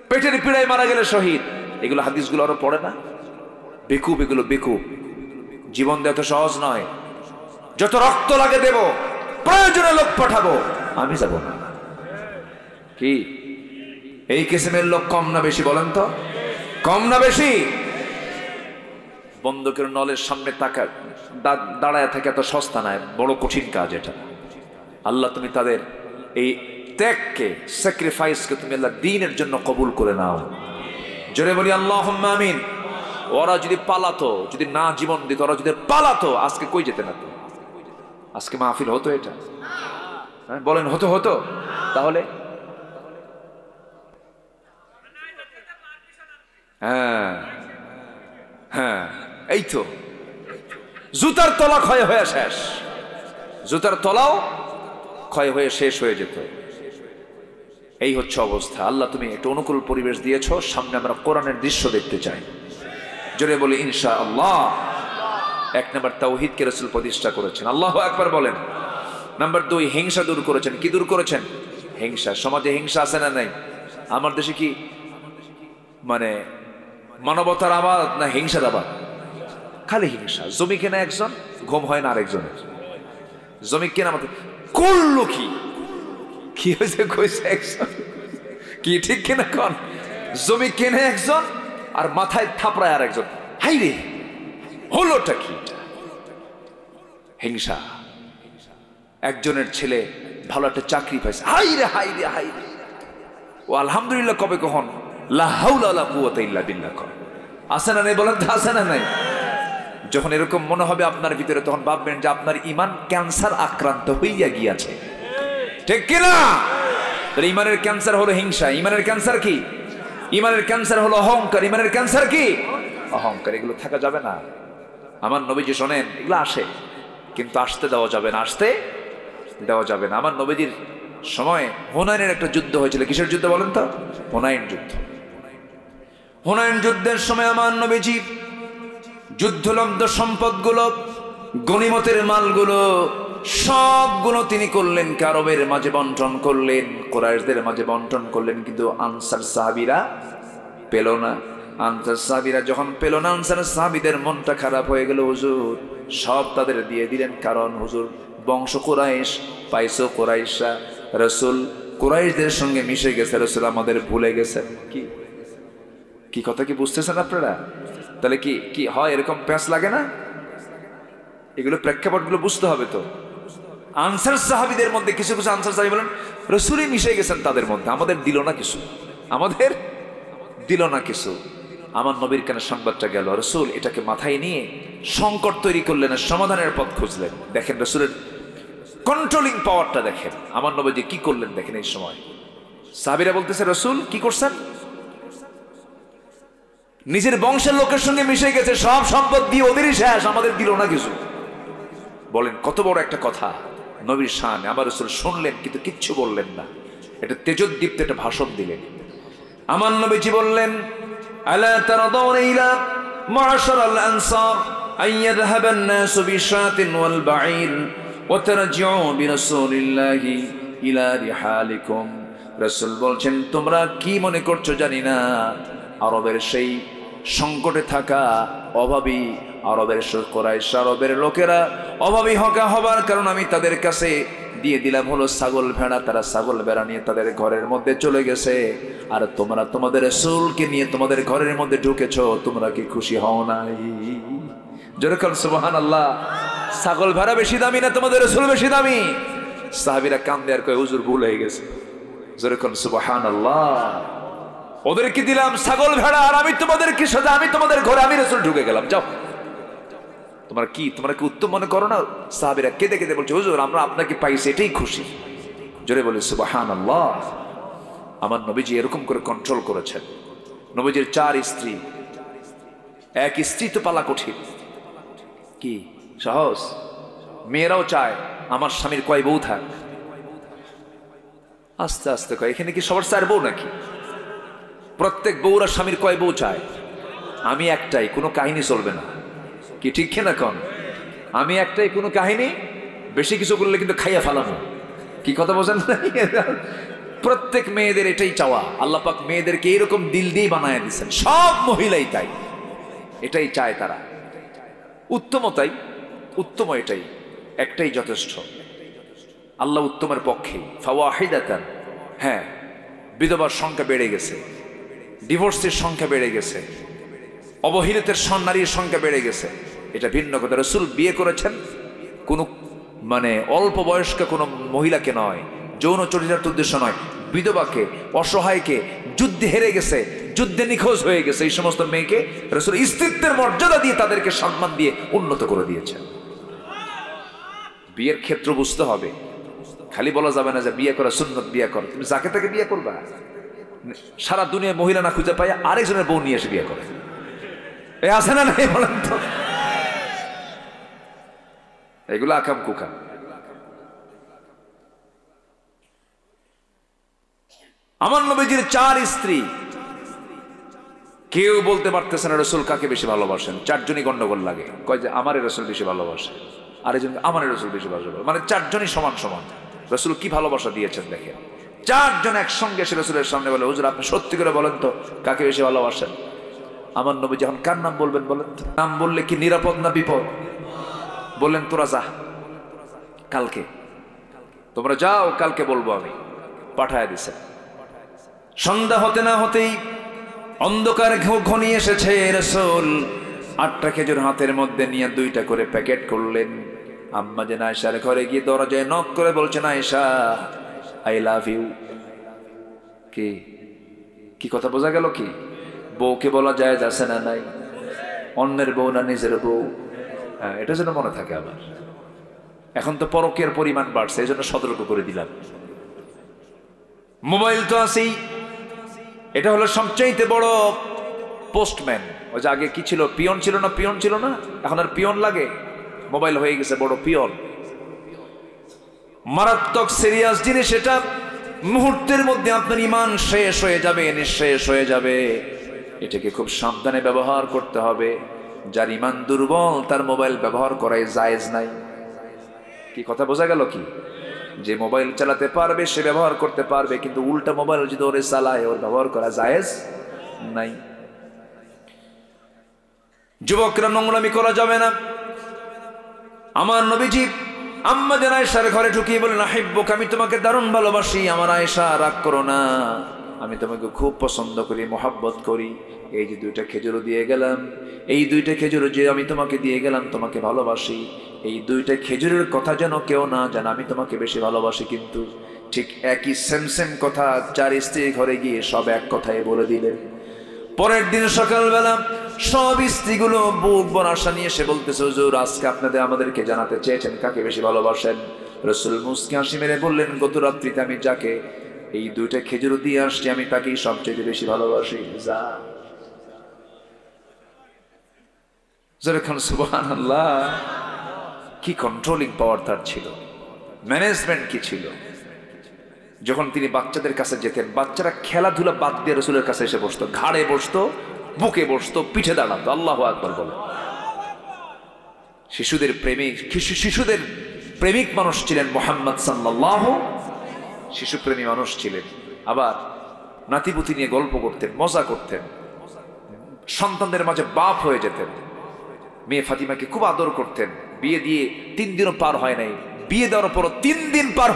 পেটের পীড়ায় মারা গেলে শহীদ। এগুলো হাদিসগুলো আরো পড়ে না? বেকুব, এগুলো বেকুব। জীবন দেওয়া তো সহজ নয়। যত রক্ত লাগে দেব, প্রয়োজনে লোক পাঠাবো, আমি যাব না। কি এই কিসিমের লোক কম না বেশি বলেন তো? কম না বেশি? বন্দুকের নলের সামনে দাঁড়ায় থাকে এত সস্তা নয়, বড় কঠিন কাজ এটা। আল্লাহ তুমি তাদের এই ত্যাগকে, স্যাক্রিফাইসকে তুমি আল্লাহ দ্বীনের জন্য কবুল করে নাও। জোরে বলি আল্লাহুম্মা আমিন। ওরা যদি পালাতো, যদি না জীবন দিত, ওরা যদি পালাতো, আজকে কই যেতে না তো? আজকে মাহফিল হতো এটা? বলেন হতো? হতো তাহলে? হ্যাঁ হ্যাঁ, এই তো জুতার তলা ক্ষয় হয়ে শেষ, জুতার তলাও ক্ষয় হয়ে শেষ হয়ে যেত। এই হচ্ছে অবস্থা। আল্লাহ তুমি একটা অনুকূল পরিবেশ দিয়েছ, সামনে আমরা কোরআনের দৃশ্য দেখতে চাই। জোরে বলি ইনশাআল্লাহ। 1 নম্বর তাওহীদকে রাসূল প্রতিষ্ঠা করেছেন, আল্লাহু আকবার বলেন। নাম্বার 2 হিংসা দূর করেছেন। কি দূর করেছেন? হিংসা। সমাজে হিংসা আছে না নাই? আমার দেশে কি মানে মানবতার আবাদ না হিংসার আবাদ? খালি হিংসা। জমি কেনা একজন, ঘুম হয় না আরেকজনের। জমি কেনা মতো করলো কি হয়েছে কইছে একজন, কি ঠিক কিনা কোন? জমি কেনে একজন আর মাথায় থাপড়ায় আরেকজন। হাই রে, হলোটা কি? হিংসা। একজনের ছেলে ভালো একটা চাকরি পাইছে, হাই রে হাই রে হাই রে, ও আলহামদুলিল্লাহ কবে কখন লা হাওলা ওয়ালা কুওয়াতা ইল্লা বিল্লাহ কর। আছে না নাই বলেন তো? আছে না নাই? যখন এরকম মনে হবে আপনার ভিতরে, তখন ভাববেন যে আপনার ঈমান ক্যান্সার আক্রান্ত হইয়া গিয়াছে, ঠিক কিনা? ঈমানের ক্যান্সার হলো হিংসা। ঈমানের ক্যান্সার কি? ঈমানের ক্যান্সার হলো অহংকার। ঈমানের ক্যান্সার কি? অহংকার। এগুলো থাকা যাবে না। আমার নবীজি শোনেন, এগুলো আসে কিন্তু আসতে দেওয়া যাবে না, আসতে দেওয়া যাবে না। আমার নবীজির সময় হুনাইনের একটা যুদ্ধ হয়েছিল। কিসের যুদ্ধ বলেন তো? হুনাইন যুদ্ধ। হুনাইন যুদ্ধের সময় আমার নবীজি যুদ্ধলব্ধ সম্পদগুলো, গনিমতের মালগুলো সবগুলো তিনি করলেন, আরবের মাঝে বন্টন করলেন, কুরাইশদের মাঝে বন্টন করলেন, কিন্তু আনসার সাহাবীরা পেল না। আনসার সাহাবীরা যখন পেল না, আনসার সাহাবীদের মনটা খারাপ হয়ে গেল। হুজুর সব তাদের দিয়ে দিলেন, কারণ হুজুর বংশ কুরাইশ, পাইছো কুরাইশা, রাসূল কুরাইশদের সঙ্গে মিশে গেছে, রাসূল আমাদের ভুলে গেছে। কি কথা কি বুঝতেছেন আপনারা? তাহলে কি কি হয়, এরকম প্যাঁচ লাগে না? এগুলো প্রেক্ষাপটগুলো বুঝতে হবে। তো আনসার সাহাবীদের মধ্যে কিছু কিছু আনসার সাহাবী বলেন রাসূলই মিশে গেছেন তাদের মধ্যে, আমাদের দিল না কিছু, আমাদের দিল না কিছু। আমার নবীর কানে সংবাদটা গেল, রাসূল এটাকে মাথায় নিয়ে সংকট তৈরি করলেন, সমাধানের পথ খুঁজলেন। দেখেন রাসূলের কন্ট্রোলিং পাওয়ারটা দেখেন, আমার নবীজি কি করলেন দেখেন। এই সময় সাহাবীরা বলতেছে রাসূল কি করছেন? নিজের বংশের লোকের সঙ্গে মিশে গেছে, সব সম্পদ দিয়ে ওদেরই শেষ, আমাদের দিল না কিছু। বলেন কত বড় একটা কথা নবীর শান। আমার রাসূল শুনলেন কিন্তু কিচ্ছু বললেন না, এটা তেজোদ্দীপ্ত একটা ভাষণ দিলেন। আমার নবীজি বললেন আলা তারাদাউনা ইলা মা'শারাল আনসার আইয়াযহাবান নাসু বিশাতিন ওয়াল বাঈর ওয়া তারজিউ বিরাসূলিল্লাহি ইলা রিহালিকুম। রাসূল বলছেন তোমরা কি মনে করছো জানি না, আরবের সেই সংকটে থাকা অভাবী আরবের কুরাইশ আরবের লোকেরা অভাবী হবার কারণ আমি তাদের কাছে দিয়ে দিলাম হলো ছাগল ভেড়া, তারা ছাগল ভেড়া নিয়ে তাদের ঘরের মধ্যে চলে গেছে, আর তোমরা তোমাদের রাসূলকে নিয়ে তোমাদের ঘরের মধ্যে ঢুকেছো, তোমরা কি খুশি হও নাই? জোরে বলেন সুবহানাল্লাহ। ছাগল ভেড়া বেশি দামি না তোমাদের রাসূল বেশি দামি? সাহাবীরা কান্দে আর কয় হুজুর ভুল হয়ে গেছে। জোরে বলেন সুবহানাল্লাহ। ওদেরকে দিলাম ছাগল ভেড়া আর আমি তোমাদেরকে সাথে, আমি তোমাদের ঘরে আমি রাসূল ঢুকে গেলাম, যাও তোমরা কি উত্তম মনে করো না? সাহাবীরা কেঁদে কেঁদে বলছে হুজুর আমরা আপনাকে পাইছি এটাই খুশি। জোরে বলে সুবহানাল্লাহ। আমার নবীজি এরকম করে কন্ট্রোল করেছেন। নবীজির 4 স্ত্রী, এক স্ত্রী তো পালা কঠিন, কি সহজ? মেয়েরাও চায় আমার স্বামীর কয় বউ থাক, আস্তে আস্তে কয় এখানে কি সবার 4 বউ নাকি? প্রত্যেক বউরা স্বামীর কয় বউ চায়? আমি একটাই, কোনো কাহিনী চলবে না, কি ঠিক না? কোন আমি একটাই, কোনো কাহিনী বেশি কিছু করলে কিন্তু খাইয়া ফেলানো, কি কথা বোঝেন? প্রত্যেক মেয়েদের এটাই চাওয়া। আল্লাহ পাক মেয়েদেরকে এরকম দিল দিয়ে বানায় দিচ্ছেন, সব মহিলাই তাই, এটাই চায় তারা। উত্তমতাই উত্তম, এটাই একটাই যথেষ্ট। আল্লাহ উত্তমের পক্ষে। ফাওয়াহিদাতান, হ্যাঁ বিধবার সংখ্যা বেড়ে গেছে, ডিভোর্সের সংখ্যা বেড়ে গেছে, অবহেলিতের নারীর সংখ্যা বেড়ে গেছে, এটা ভিন্ন কথা। রাসূল বিয়ে করেছেন কোন অল্প বয়স্ক কোনো মহিলাকে নয়, যৌন চরিতার্থ উদ্দেশ্য নয়, বিধবাকে, অসহায়কে, যুদ্ধে হেরে গেছে, যুদ্ধে নিখোঁজ হয়ে গেছে, এই সমস্ত মেয়েকে রাসূল স্ত্রীত্বের মর্যাদা দিয়ে তাদেরকে সম্মান দিয়ে উন্নত করে দিয়েছেন। বিয়ের ক্ষেত্র বুঝতে হবে, খালি বলা যাবে না যে বিয়ে করা সুন্নত, বিয়ে কর, তুমি যাকে তাকে বিয়ে করবা? সারা দুনিয়ায় মহিলা না খুঁজে পাই আরেকজনের বউ নিয়ে এসে বিয়ে করে, এ আছে না নাই বলেন তো? এগুলো আকাম কুকাম। আমার নবীজির 4 স্ত্রী, কেউ বলতে পারতেছে না রাসূল কাকে বেশি ভালোবাসেন। 4 জনই গন্ডগোল লাগে, কয় যে আমারে রাসূল বেশি ভালোবাসে, আরেকজন আমারে রাসূল বেশি ভালোবাসে, 4 জনই সমান সমান। রাসূল কি ভালোবাসা দিয়েছেন দেখেন। 4 জন একসঙ্গে এসে রাসূলের সামনে বলে হুজুর আপনি সত্যি করে বলেন তো কাকে বেশি ভালোবাসেন? আমার নবী যখন কার নাম বলবেন বলেন তো? নাম বললে কি নিরাপদ না বিপদ? বললেন তোরা যা, কালকে তোমরা যাও, কালকে বলবো আমি। পাঠায় দিছে। সন্ধ্যা হতে না হতেই অন্ধকার ঘনিয়ে এসেছে। রাসূল 8টা খেজুর হাতের মধ্যে নিয়ে 2টা করে প্যাকেট করলেন। আম্মা জান আয়েশার ঘরে গিয়ে দরজায় নক করে বলছেন আয়েশা আই লাভ ইউ। কি কথা বোঝা গেল? কি বউকে বলা যায় আছে না নাই? অন্যের বউ না নিজের বউ? হ্যাঁ, এটা যেন মনে থাকে আবার। এখন তো পরকের পরিমাণ বাড়ছে, এই জন্য সতর্ক করে দিলাম। মোবাইল তো আছেই, এটা হলো সবচাইতে বড় পোস্টম্যান। ওই যে আগে কি ছিল, পিয়ন ছিল না? পিয়ন ছিল না, এখন আর পিয়ন লাগে, মোবাইল হয়ে গেছে বড় পিয়ন। মারাত্মক সিরিয়াস জিনিস এটা। মুহূর্তের মধ্যে আপনার ঈমান শেষ হয়ে যাবে, নিঃশেষ হয়ে যাবে। এটাকে খুব সাবধানে ব্যবহার করতে হবে। যার ঈমান দুর্বল তার মোবাইল ব্যবহার করাই জায়েজ নাই। কি কথা বোঝা গেল? কি যে মোবাইল চালাতে পারবে সে ব্যবহার করতে পারবে, কিন্তু উল্টা মোবাইল যদি ওরে চালায় ওর ব্যবহার করা জায়েজ নাই। যুবকরা নোংরামি করা যাবে না। আমার নবীজি আম্মা জান আয়েশার ঘরে ঢুকিয়ে বলেন আহিব্বুক, আমি তোমাকে দারুণ ভালোবাসি। আমার আয়েশা রাগ করো না, আমি তোমাকে খুব পছন্দ করি, মোহাব্বত করি, এই যে 2টা খেজুর দিয়ে গেলাম, এই 2টা খেজুর যে আমি তোমাকে দিয়ে গেলাম, তোমাকে ভালোবাসি, এই 2টা খেজুরের কথা যেন কেউ না জানে, আমি তোমাকে বেশি ভালোবাসি। কিন্তু ঠিক একই সেম কথা 4 স্ত্রীর ঘরে গিয়ে সব এক কথাই বলে দিলেন। পরের দিন সকালবেলা সব স্ত্রীগুলো বুক ভরা আশা নিয়ে এসে বলতেছে, হুজুর আজকে আপনাদের আমাদেরকে জানাতে চেয়েছেন কাকে বেশি ভালোবাসেন। রাসূল মুস্কি হাসি মেরে বললেন, গত রাত্রিতে আমি যাকে এই 2টা খেজুর দিয়ে আসছি আমি তাকেই সবচেয়ে বেশি ভালোবাসি। যা সুবহানাল্লাহ, কি কন্ট্রোলিং পাওয়ার তার ছিল, ম্যানেজমেন্ট কি ছিল। যখন তিনি বাচ্চাদের কাছে যেতেন, বাচ্চারা খেলাধুলা বাদ দিয়ে রাসূলের কাছে এসে বসতো, ঘাড়ে বসতো, বুকে বসতো, পিঠে দাঁড়াতো। আল্লাহু আকবার বলে। শিশুদের প্রেমিক মানুষ ছিলেন মুহাম্মদ সাল্লাল্লাহু, শিশুপ্রেমী মানুষ ছিলেন। আবার নাতিপুতি নিয়ে গল্প করতেন, মজা করতেন, সন্তানদের মাঝে বাপ হয়ে যেতেন। মেয়ে ফাতিমাকে খুব আদর করতেন। বিয়ে দিয়ে 3 দিনও পার হয় নাই, বিয়ে দেওয়ার পরও 3 দিন পার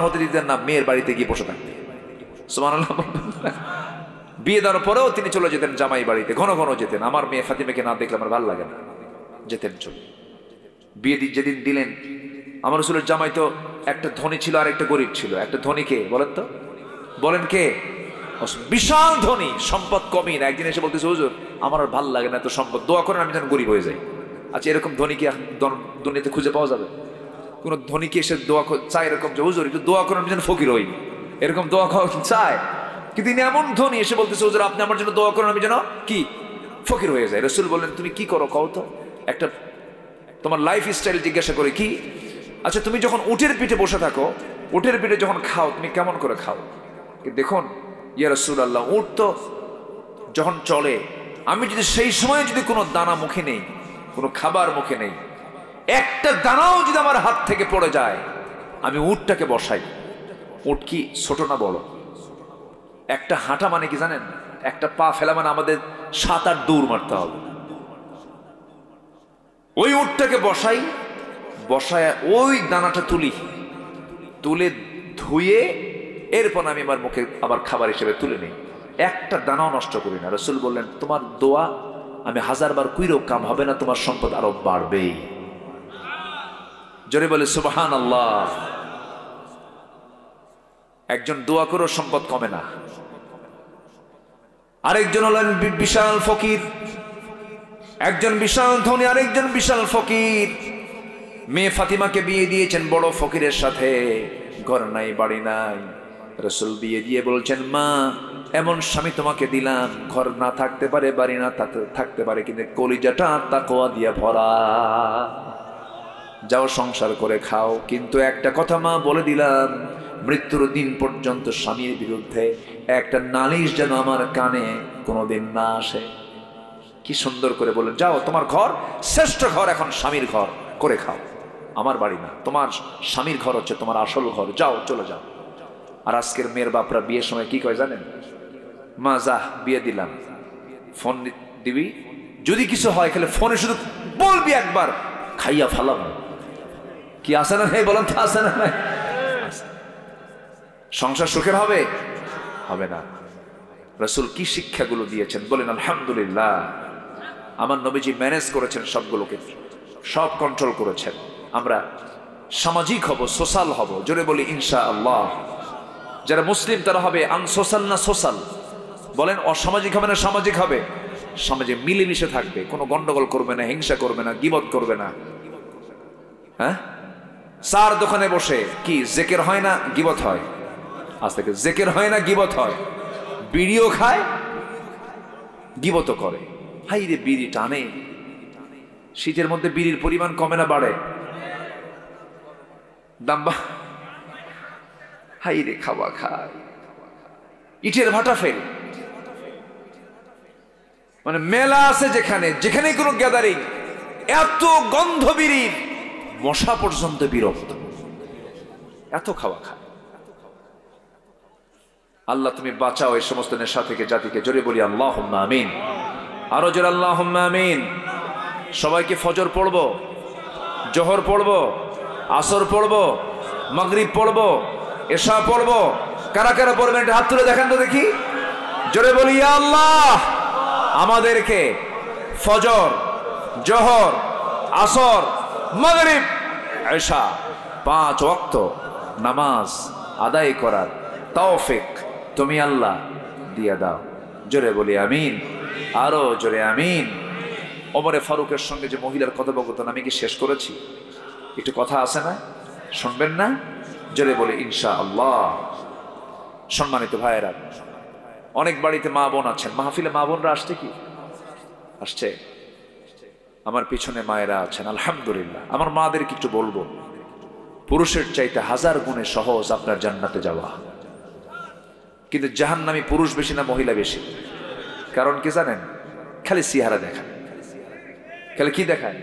হতে দিতেন না, মেয়ের বাড়িতে গিয়ে বসে থাকতেন। সুবহানাল্লাহ। বিয়ে দেওয়ার পরেও তিনি চলে যেতেন জামাই বাড়িতে, ঘন ঘন যেতেন। আমার মেয়ে ফাতিমাকে না দেখলে আমার ভালো লাগে না, যেতেন চলে। বিয়ে যেদিন দিলেন, আমার রাসূলের জামাই তো একটা ধনী ছিল আর একটা গরিব ছিল। একটা ধনী কে বলেন তো, বলেন কে? বিশাল ধনী, সম্পদ কমই না। একদিন এসে বলতেছে, হুজুর আমার আর ভাল লাগে না এত সম্পদ, দোয়া করেন আমি যেন গরিব হয়ে যাই। আচ্ছা, এরকম ধনী কি দুনিয়াতে খুঁজে পাওয়া যাবে? কোন ধনী কি এসে দোয়া চায় এরকম যে হুজুর একটু দোয়া করেন আমি যেন ফকির হই, এরকম দোয়া চায়? কিন্তু তিনি এমন ধনী, এসে বলতেছে, হুজুর আপনি আমার জন্য দোয়া করেন আমি যেন কি ফকির হয়ে যায়। রাসূল বললেন, তুমি কি করো কও তো, একটা তোমার লাইফ স্টাইল জিজ্ঞাসা করে কি? আচ্ছা, তুমি যখন উটের পিঠে বসে থাকো, উটের পিঠে যখন খাও তুমি কেমন করে খাও? দেখুন ইয়া রাসূলুল্লাহ, উট তো যখন চলে, আমি যদি সেই সময় যদি কোনো দানা মুখে নেই, কোনো খাবার মুখে নেই, একটা দানাও যদি আমার হাত থেকে পড়ে যায়, আমি উটটাকে বসাই। উট কি ছোট না বড়? একটা হাঁটা মানে কি জানেন? একটা পা ফেলা মানে আমাদের 7-8 দৌড় মারতে হবে। ওই উটটাকে বসায় ওই দানাটা তুলে ধুয়ে এরপর আমি আমার মুখে আবার খাবার হিসেবে তুলে নিই। একটা দানাও নষ্ট করি না। রাসূল বললেন, তোমার দোয়া আমি 1000 বার কইরেও কাম হবে না, তোমার সম্পদ আরো বাড়বেই। জোরে বলে সুবহানাল্লাহ। একজন দোয়া করেও সম্পদ কমে না। আরেকজন হলেন বিশাল ফকির, একজন বিশাল ধনী, আরেকজন বিশাল ফকির। মেয়ে ফাতিমাকে বিয়ে দিয়েছেন বড় ফকিরের সাথে, ঘর নাই বাড়ি নাই। রাসূল বিয়ে দিয়ে বলছেন, মা এমন স্বামী তোমাকে দিলাম, ঘর না থাকতে পারে, বাড়ি না থাকতে পারে, কিন্তু কলিজাটা তাকওয়া দিয়ে ভরা। যাও সংসার করে খাও, কিন্তু একটা কথা মা বলে দিলাম, মৃত্যুর দিন পর্যন্ত স্বামীর বিরুদ্ধে একটা নালিশ যেন আমার কানে কোনোদিন না আসে। কি সুন্দর করে বলেন, যাও তোমার ঘর শ্রেষ্ঠ ঘর, এখন স্বামীর ঘর করে খাও, আমার বাড়ি না, তোমার স্বামীর ঘর হচ্ছে তোমার আসল ঘর, যাও চলে যাও। আর আজকের মেয়ের বাপরা বিয়ের সময় কি কয় জানেন? মা যা বিয়ে দিলাম, ফোন দিবি, যদি কিছু হয় খালি ফোনে শুধু বলবি একবার, খাইয়া ফালাম। কি আছে না ভাই বলেন তো, আছে না ভাই? সংসার সুখের হবে? হবে না। রাসূল কি শিক্ষাগুলো দিয়েছেন বলেন আলহামদুলিল্লাহ। আমার নবীজি ম্যানেজ করেছেন সবগুলোকে, সব কন্ট্রোল করেছেন। আমরা সামাজিক হব, সোশ্যাল হব, জোরে বলি ইনশাআল্লাহ। যারা মুসলিম তারা হবে আনসোশ্যাল না সোশ্যাল? বলেন অসামাজিক হবে না সামাজিক হবে? সমাজে মিলেমিশে থাকবে, কোনো গন্ডগোল করবে না, হিংসা করবে না, গীবত করবে না। হ্যাঁ, চার দোকানে বসে কি জেকের হয় না গীবত হয়? আজ থেকে জেকের হয় না গীবত হয়? বিড়িও খায়, গীবত করে। হাই রে, বিড়ি টানে। শীতের মধ্যে বিড়ির পরিমাণ কমে না বাড়ে? দাম্বা হাই রে, খাওয়া খায়, ইটের ভাটা ফেল। মানে মেলা আছে যেখানে কোনো গ্যাদারিং, এত গন্ধ বিড়ির, মশা পর্যন্ত বিরক্ত, এত খাওয়া খায়। আল্লাহ তুমি বাঁচাও এই সমস্ত নেশা থেকে জাতিকে, জোরে বলি আল্লাহুম্মা আমিন। আরো জোরে আল্লাহুম্মা আমিন। সবাইকে ফজর পড়বো, জোহর পড়বো, আসর পড়বো, মাগরিব পড়বো, এশা পড়বো, কারা কারা পড়বেন হাত তুলে দেখেন তো দেখি, জোরে বলি ইয়া আল্লাহ আমাদেরকে ফজর, জোহর, আসর, মাগরিব, এশা 5 ওয়াক্ত নামাজ আদায় করার তৌফিক তুমি আল্লাহ দিয়ে দাও। জোরে বলি আমিন, আরো জোরে আমিন। ওমরে ফারুকের সঙ্গে যে মহিলার কথোপকথন আমি কি শেষ করেছি? একটু কথা আছে না, শুনবেন না? জোরে বলি ইনশাআল্লাহ। সম্মানিত ভাইয়েরা, অনেক বাড়িতে মা বোন আছেন, মাহফিলে মা বোনরা আসছে কি? আসছে। আমার পিছনে মায়েরা আছেন, আলহামদুলিল্লাহ। আমার মাদেরকে একটু বলবো, পুরুষের চাইতে 1000 গুণে সহজ আপনার জান্নাতে যাওয়া। কিন্তু জাহান্নামী পুরুষ বেশি না মহিলা বেশি? কারণ কি জানেন? খালি চেহারা দেখায়। খালি কি দেখায়?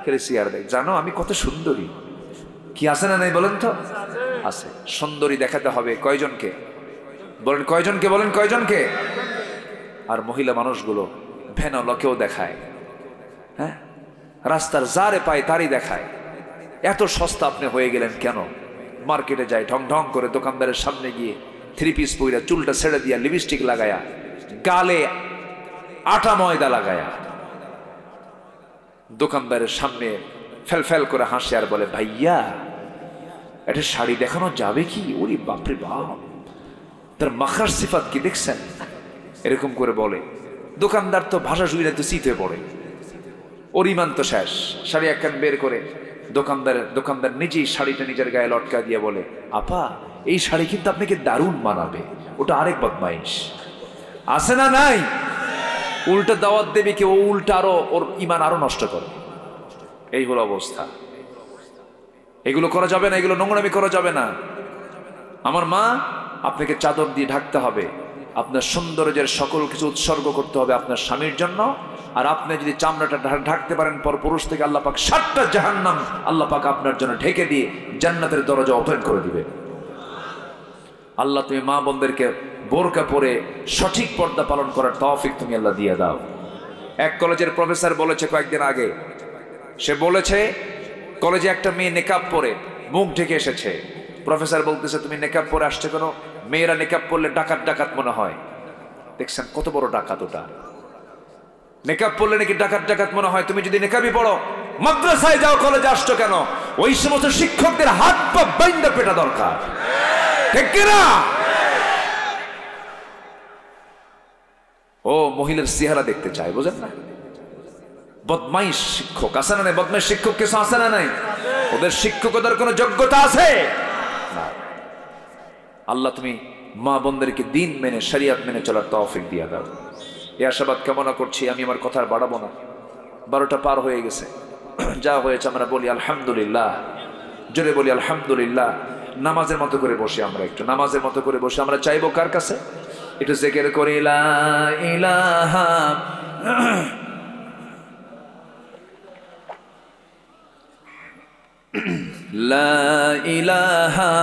খালি চেহারা দেখ। জানো আমি কত সুন্দরী, কি আছে না নাই বলেন তো? আছে। সুন্দরী দেখাতে হবে কয়জনকে? বলেন কয়জনকে? বলেন কয়জনকে? আর মহিলা মানুষগুলো ভেনলকেও দেখায়, হ্যাঁ, রাস্তার যারে পায় তারই দেখায়। এত সস্তা আপনি হয়ে গেলেন কেন? মার্কেটে যায় ঢং ঢং করে, দোকানদারের সামনে গিয়ে 3 পিস পইরা, চুলটা ছেড়ে দিয়া, লিপস্টিক লাগায়া, গালে আটা ময়দা লাগায়া দোকানদারের সামনে ফেল ফেল করে হাসে আর বলে, ভাইয়া এটা শাড়ি দেখানো যাবে কি? ওরে বাপরে বাপ, তার মাখার সিফাত কি দেখছেন? এরকম করে বলে। দোকানদার তো ভাষা শুনে তো চিত হয়ে পড়ে, ওর ইমান তো শেষ। শাড়ি একখান বের করে দোকানদার নিজেই শাড়িটা নিজের গায়ে লটকা দিয়ে বলে, আপা এই শাড়ি কিন্তু আপনাকে দারুণ মানাবে। ওটা আরেক বদমাইশ আছে না নাই? উল্টা দাওয়াত দেবে কি, ও উল্টা আরো ওর ইমান আরো নষ্ট করে। এই হলো অবস্থা। এগুলো করা যাবে না, এগুলো নোংরামি করা যাবে না। আমার মা, আপনাকে চাদর দিয়ে ঢাকতে হবে, আপনার সৌন্দর্যের সকল কিছু উৎসর্গ করতে হবে আপনার স্বামীর জন্য। আর আপনি যদি চামড়াটা ঢাকতে পারেন, পর পুরুষ থেকে আল্লাহ পাক 7টা জাহান্নাম আল্লাহ পাক আপনার জন্য ঢেকে দিয়ে জান্নাতের দরজা ওপেন করে দিবে। আল্লাহ তুমি মা বোনদেরকে বোরকা পরে সঠিক পর্দা পালন করার তৌফিক তুমি আল্লাহ দিয়ে দাও। এক কলেজের প্রফেসর বলেছে কয়েকদিন আগে, সে বলেছে কলেজে একটা মেয়ে নেকাব পরে মুখ ঢেকে এসেছে। প্রফেসর বলতেছে, তুমি নেকাব পরে আসছে কেন? মেয়েরা নেকাব পরলে ডাকাত ডাকাত মনে হয়। দেখছেন কত বড় ডাকাত ওটা? নেকাব পরলে নাকি ডাকাত ডাকাত মনে হয়। তুমি যদি নেকাবই পড়ো, মাদ্রাসায় যাও, কলেজে আসছো কেন? ওই সমস্ত শিক্ষকদের হাত পা বাইন্দা পেটা দরকার, ঠিক কিনা? ও মহিলার চেহারা দেখতে চায়, বুঝেন না? বদমাইশ শিক্ষক আছে না নাই? বদমাইশ শিক্ষক কিছু আছে না নাই? ওদের শিক্ষকদের কোনো যোগ্যতা আছে না। আল্লাহ তুমি মা বোনদেরকে দিন মেনে, শরিয়ত মেনে চলার তৌফিক দিয়ে দাও। এই আশাবাদ কামনা করছি। আমি আমার কথা আর বাড়াবো না, 12টা পার হয়ে গেছে। যা হয়েছে আমরা বলি আলহামদুলিল্লাহ, জোরে বলি আলহামদুলিল্লাহ। নামাজের মতো করে বসে, আমরা একটু নামাজের মতো করে বসে আমরা চাইবো কার কাছে? একটু জিকির করি, লা ইলাহা লা ইলাহা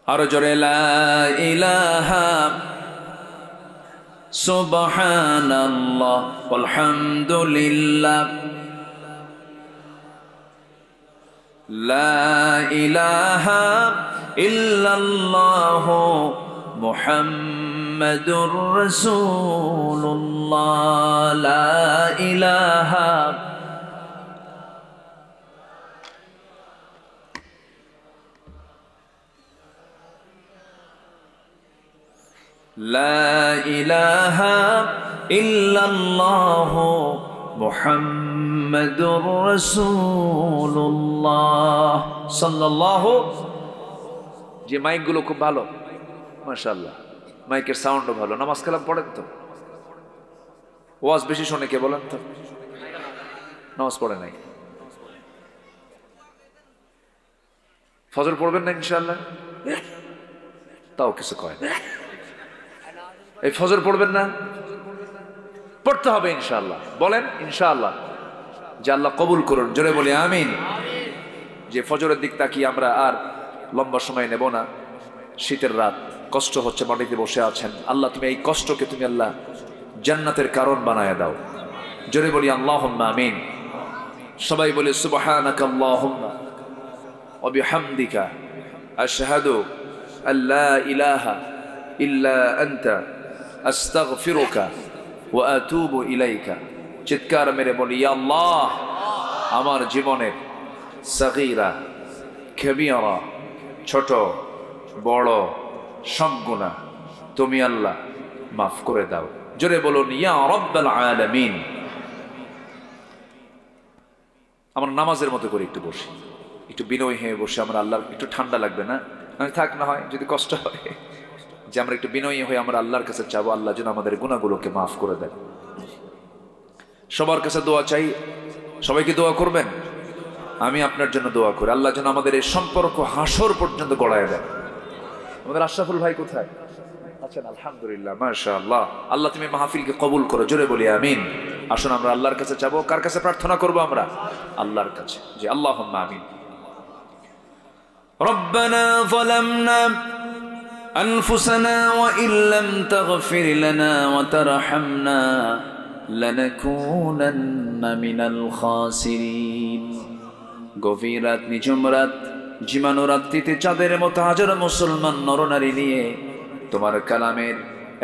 আরো জোরে, লা ইলাহা সুবহানাল্লাহ আলহামদুলিল্লাহ লা ইলাহা ইল্লাল্লাহ মুহাম্মাদুর রাসূলুল্লাহ লা ইলাহা লা ইলাহা ইল্লাল্লাহ মুহাম্মাদুর রাসূলুল্লাহ সাল্লাল্লাহু। যে মাইকগুলো খুব ভালো, মাশাআল্লাহ, মাইকের সাউন্ডও ভালো। নামাজ কালাম পড়েন তো? ওয়াজ বেশি শোনে কে বলেন তো? নামাজ পড়ে নাই। ফজর পড়বেন না ইনশাআল্লাহ? তাও কিছু কয় না। এই ফজর পড়বেন না? পড়তে হবে ইনশাআল্লাহ। বলেন ইনশাআল্লাহ, যে আল্লাহ কবুল করুন। জোরে বলি আমিন। যে ফজরের দিক তাকিয়ে আমরা আর লম্বা সময় নেব না। শীতের রাত, কষ্ট হচ্ছে, মাটিতে বসে আছেন। আল্লাহ তুমি এই কষ্টকে তুমি আল্লাহ জান্নাতের কারণ বানায় দাও। জোরে বলি আল্লাহুম্মা আমিন। সবাই বলে সুবহানাকা আল্লাহুম্মা ওয়া বিহামদিকা আশহাদু আল্লা ইলাহা ইল্লা আনতা আস্তাগফিরুকা ওয়া আতুবু ইলাইকা। চিৎকার মেরে বলি ইয়া আল্লাহ, আমার জীবনের সাগীরা কবিরা, ছোট বড় সব গুনাহ তুমি আল্লাহ মাফ করে দাও। জোরে বলুন ইয়া রাব্বাল আলামিন। আমরা নামাজের মতো করে একটু বসি, একটু বিনয় হয়ে বসে আমরা আল্লাহর, একটু ঠান্ডা লাগবে না? থাক না হয় যদি কষ্ট হয়, যে আমরা একটু বিনয়ী হয়ে আমরা আল্লাহর কাছে চাবো আল্লাহ যেন আমাদের গুনাহগুলোকে মাফ করে দেন। সবার কাছে দোয়া চাই, সবাইকে দোয়া করবেন। আমি আপনার জন্য দোয়া করি আল্লাহ যেন আমাদের এই সম্পর্ক হাসর পর্যন্ত গড়ায় দেন। আমাদের আশরাফুল ভাই কোথায় আছেন? আলহামদুলিল্লাহ, মাশাআল্লাহ। আল্লাহ তুমি মাহফিলকে কবুল করো, জোরে বলি আমিন। আসুন আমরা আল্লাহর কাছে চাবো। কার কাছে প্রার্থনা করবো আমরা? আল্লাহর কাছে। জি, আল্লাহুম্মা আমিন। রব্বানা যালামনা আনফুসানা ওয়া ইল্লাম তাগফির লানা ওয়া তারহামনা লানাকুনান্না মিনাল খাসিরিন। গভীর রাত, নিঝুম রাত, জীবাণু রাত্রিতে চাঁদের মতো হাজার মুসলমান নরনারী নিয়ে তোমার কালামের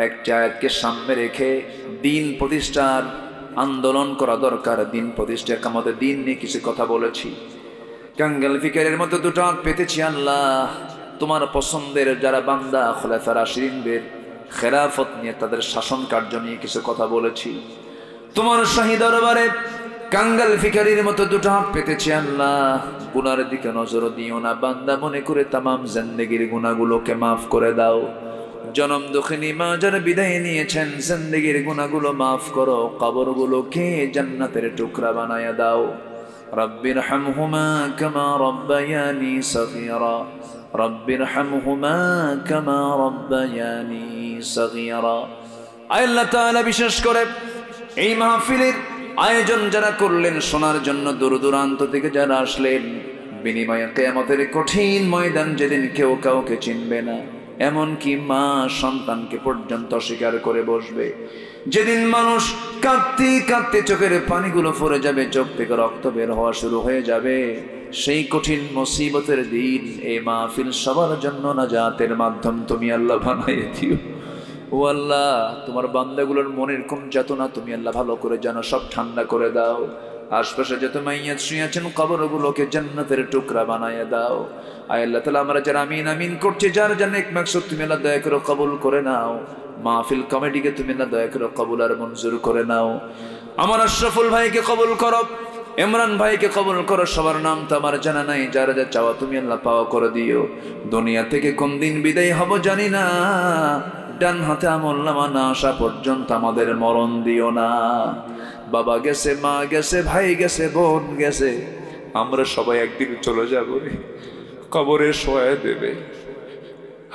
একটা আয়াতকে সামনে রেখে দিন প্রতিষ্ঠার আন্দোলন করা দরকার। দিন প্রতিষ্ঠা আমাদের দিন নিয়ে কিছু কথা বলেছি, কাঙ্গাল ফিকারের মতো দুটো হাত পেতেছি আল্লাহ। তোমার পছন্দের যারা বান্দা খোলাফায়ে রাশিদিনদের খেলাফত নিয়ে, তাদের শাসন কার্য নিয়ে কিছু কথা বলেছি। তোমার শাহী দরবারে কাঙ্গাল ফিকারির মতো দুটো হাত পেতেছি আল্লাহ। গুনার দিকে নজর দিও না, বান্দা মনে করে তামাম জিন্দেগির গুনাহগুলোকে মাফ করে দাও। জনম দুঃখিনী মা যারা বিদায় নিয়েছেন, জিন্দেগির গুনাহগুলো মাফ করো, কবরগুলোকে জান্নাতের টুকরা বানায়া দাও। রব্বিরহামহুমা কামা রব্বায়ানি সগীরা, রব্বিরহামহুমা কামা রব্বায়ানি সগীরা। আল্লাহ তাআলা বিশেষ করে এই মাহফিলের আয়োজন যারা করলেন, শোনার জন্য দূর দূরান্ত থেকে যারা আসলেন, বিনিময়ে কিয়ামতের কঠিন ময়দান যেদিন কেউ কাউকে চিনবে না, এমনকি মা সন্তানকে পর্যন্ত অস্বীকার করে বসবে, যেদিন মানুষ কাঁদতে কাঁদতে চোখের পানিগুলো পড়ে যাবে, চোখ থেকে রক্ত বের হওয়া শুরু হয়ে যাবে, সেই কঠিন মুসিবতের দিন এই মাহফিল সবার জন্য নাজাতের মাধ্যম তুমি আল্লাহ বানাইয়ে দিও। ও আল্লাহ, তোমার বান্দাগুলোর মনের কোন যাতনা তুমি আল্লাহ ভালো করে জানো, সব ঠান্ডা করে দাও। আশপাশে যত মাইয়াত শুয়েছেন কবরগুলোকে জান্নাতের টুকরা বানায় দাও। আয় আল্লাহ তাআলা, আমরা যারা আমিন আমিন করছি, যার জন্য এক মাকসুদ তুমি আল্লাহ দয়া করে কবুল করে নাও। মাহফিল কমিটিকে তুমি আল্লাহ দয়া করে কবুল আর মঞ্জুর করে নাও। আমার আশরাফুল ভাইকে কবুল করো, ইমরান ভাইকে কবুল করো। সবার নাম তো আমার জানা নাই, যারা যা চাওয়া তুমি আল্লাহ পাওয়া করে দিও। দুনিয়া থেকে কোন দিন বিদায় হব জানি না, ডান হাতে আমলনামা না আসা পর্যন্ত আমাদের মরণ দিও না। বাবা গেছে, মা গেছে, ভাই গেছে, বোন গেছে, আমরা সবাই একদিন চলে যাব, কবরে শোয়া দেবে।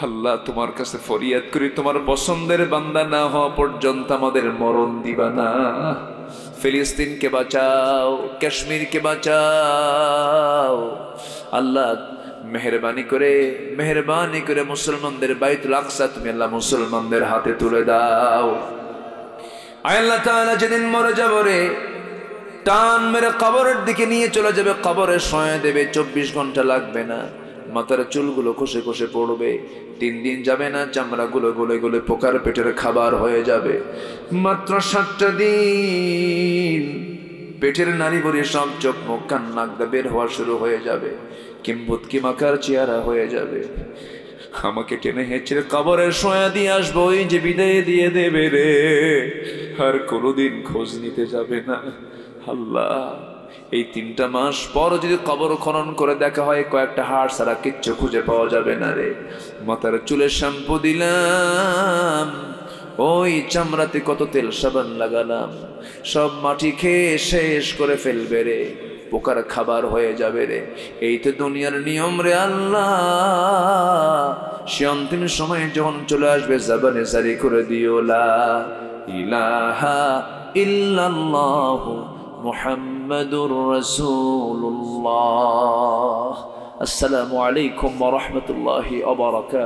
আল্লাহ তোমার কাছে ফরিয়াদ করি, তোমার পছন্দের বান্দা না হওয়া পর্যন্ত আমাদের মরণ দিবা না। ফিলিস্তিনকে বাঁচাও, কাশ্মীরকে বাঁচাও আল্লাহ। মেহরবানি করে মুসলমানদের বাইতুল আকসা তুমি আল্লাহ মুসলমানদের হাতে তুলে দাও। আল্লাহ তাআলা যেদিন মরে যাব রে, টান মেরে কবরের দিকে নিয়ে চলে যাবে, কবরে শোয়া দেবে, 24 ঘন্টা লাগবে না। মাথার চুলগুলো খসে খসে পড়বে, 3 দিন যাবে না, চামড়াগুলো গলে গলে পোকার পেটের খাবার হয়ে যাবে। মাত্র 7টা দিন পেটের নারী ভরে সব চোখ মুখ কান নাক বের হওয়া শুরু হয়ে যাবে, কিম্বুতকি মাকার চেহারা হয়ে যাবে। আমাকে টেনে হেঁচড়ে কবরে শোয়া দিয়ে আসবো, ওই যে বিদায় দিয়ে দেবে রে, আর কোনোদিন খোঁজ নিতে যাবে না। আল্লাহ, এই 3টা মাস পর যদি কবর খনন করে দেখা হয়, কয়েকটা হাড় ছাড়া কিচ্ছু খুঁজে পাওয়া যাবে না রে। মাথার চুলে শ্যাম্পু দিলাম, ওই চামড়াতে কত তেল সাবান লাগালাম, সব মাটি খেয়ে শেষ করে ফেলবে রে, পোকার খাবার হয়ে যাবে রে। এই তো দুনিয়ার নিয়ম রে আল্লাহ। সে অন্তিম সময় যখন চলে আসবে, জবানে জারি করে দিও লা ইলাহা ইল্লাল্লাহু মুহাম্মাদুর রাসূলুল্লাহ। আসসালামু আলাইকুম ওয়া রাহমাতুল্লাহি ওয়া বারাকাতুহু।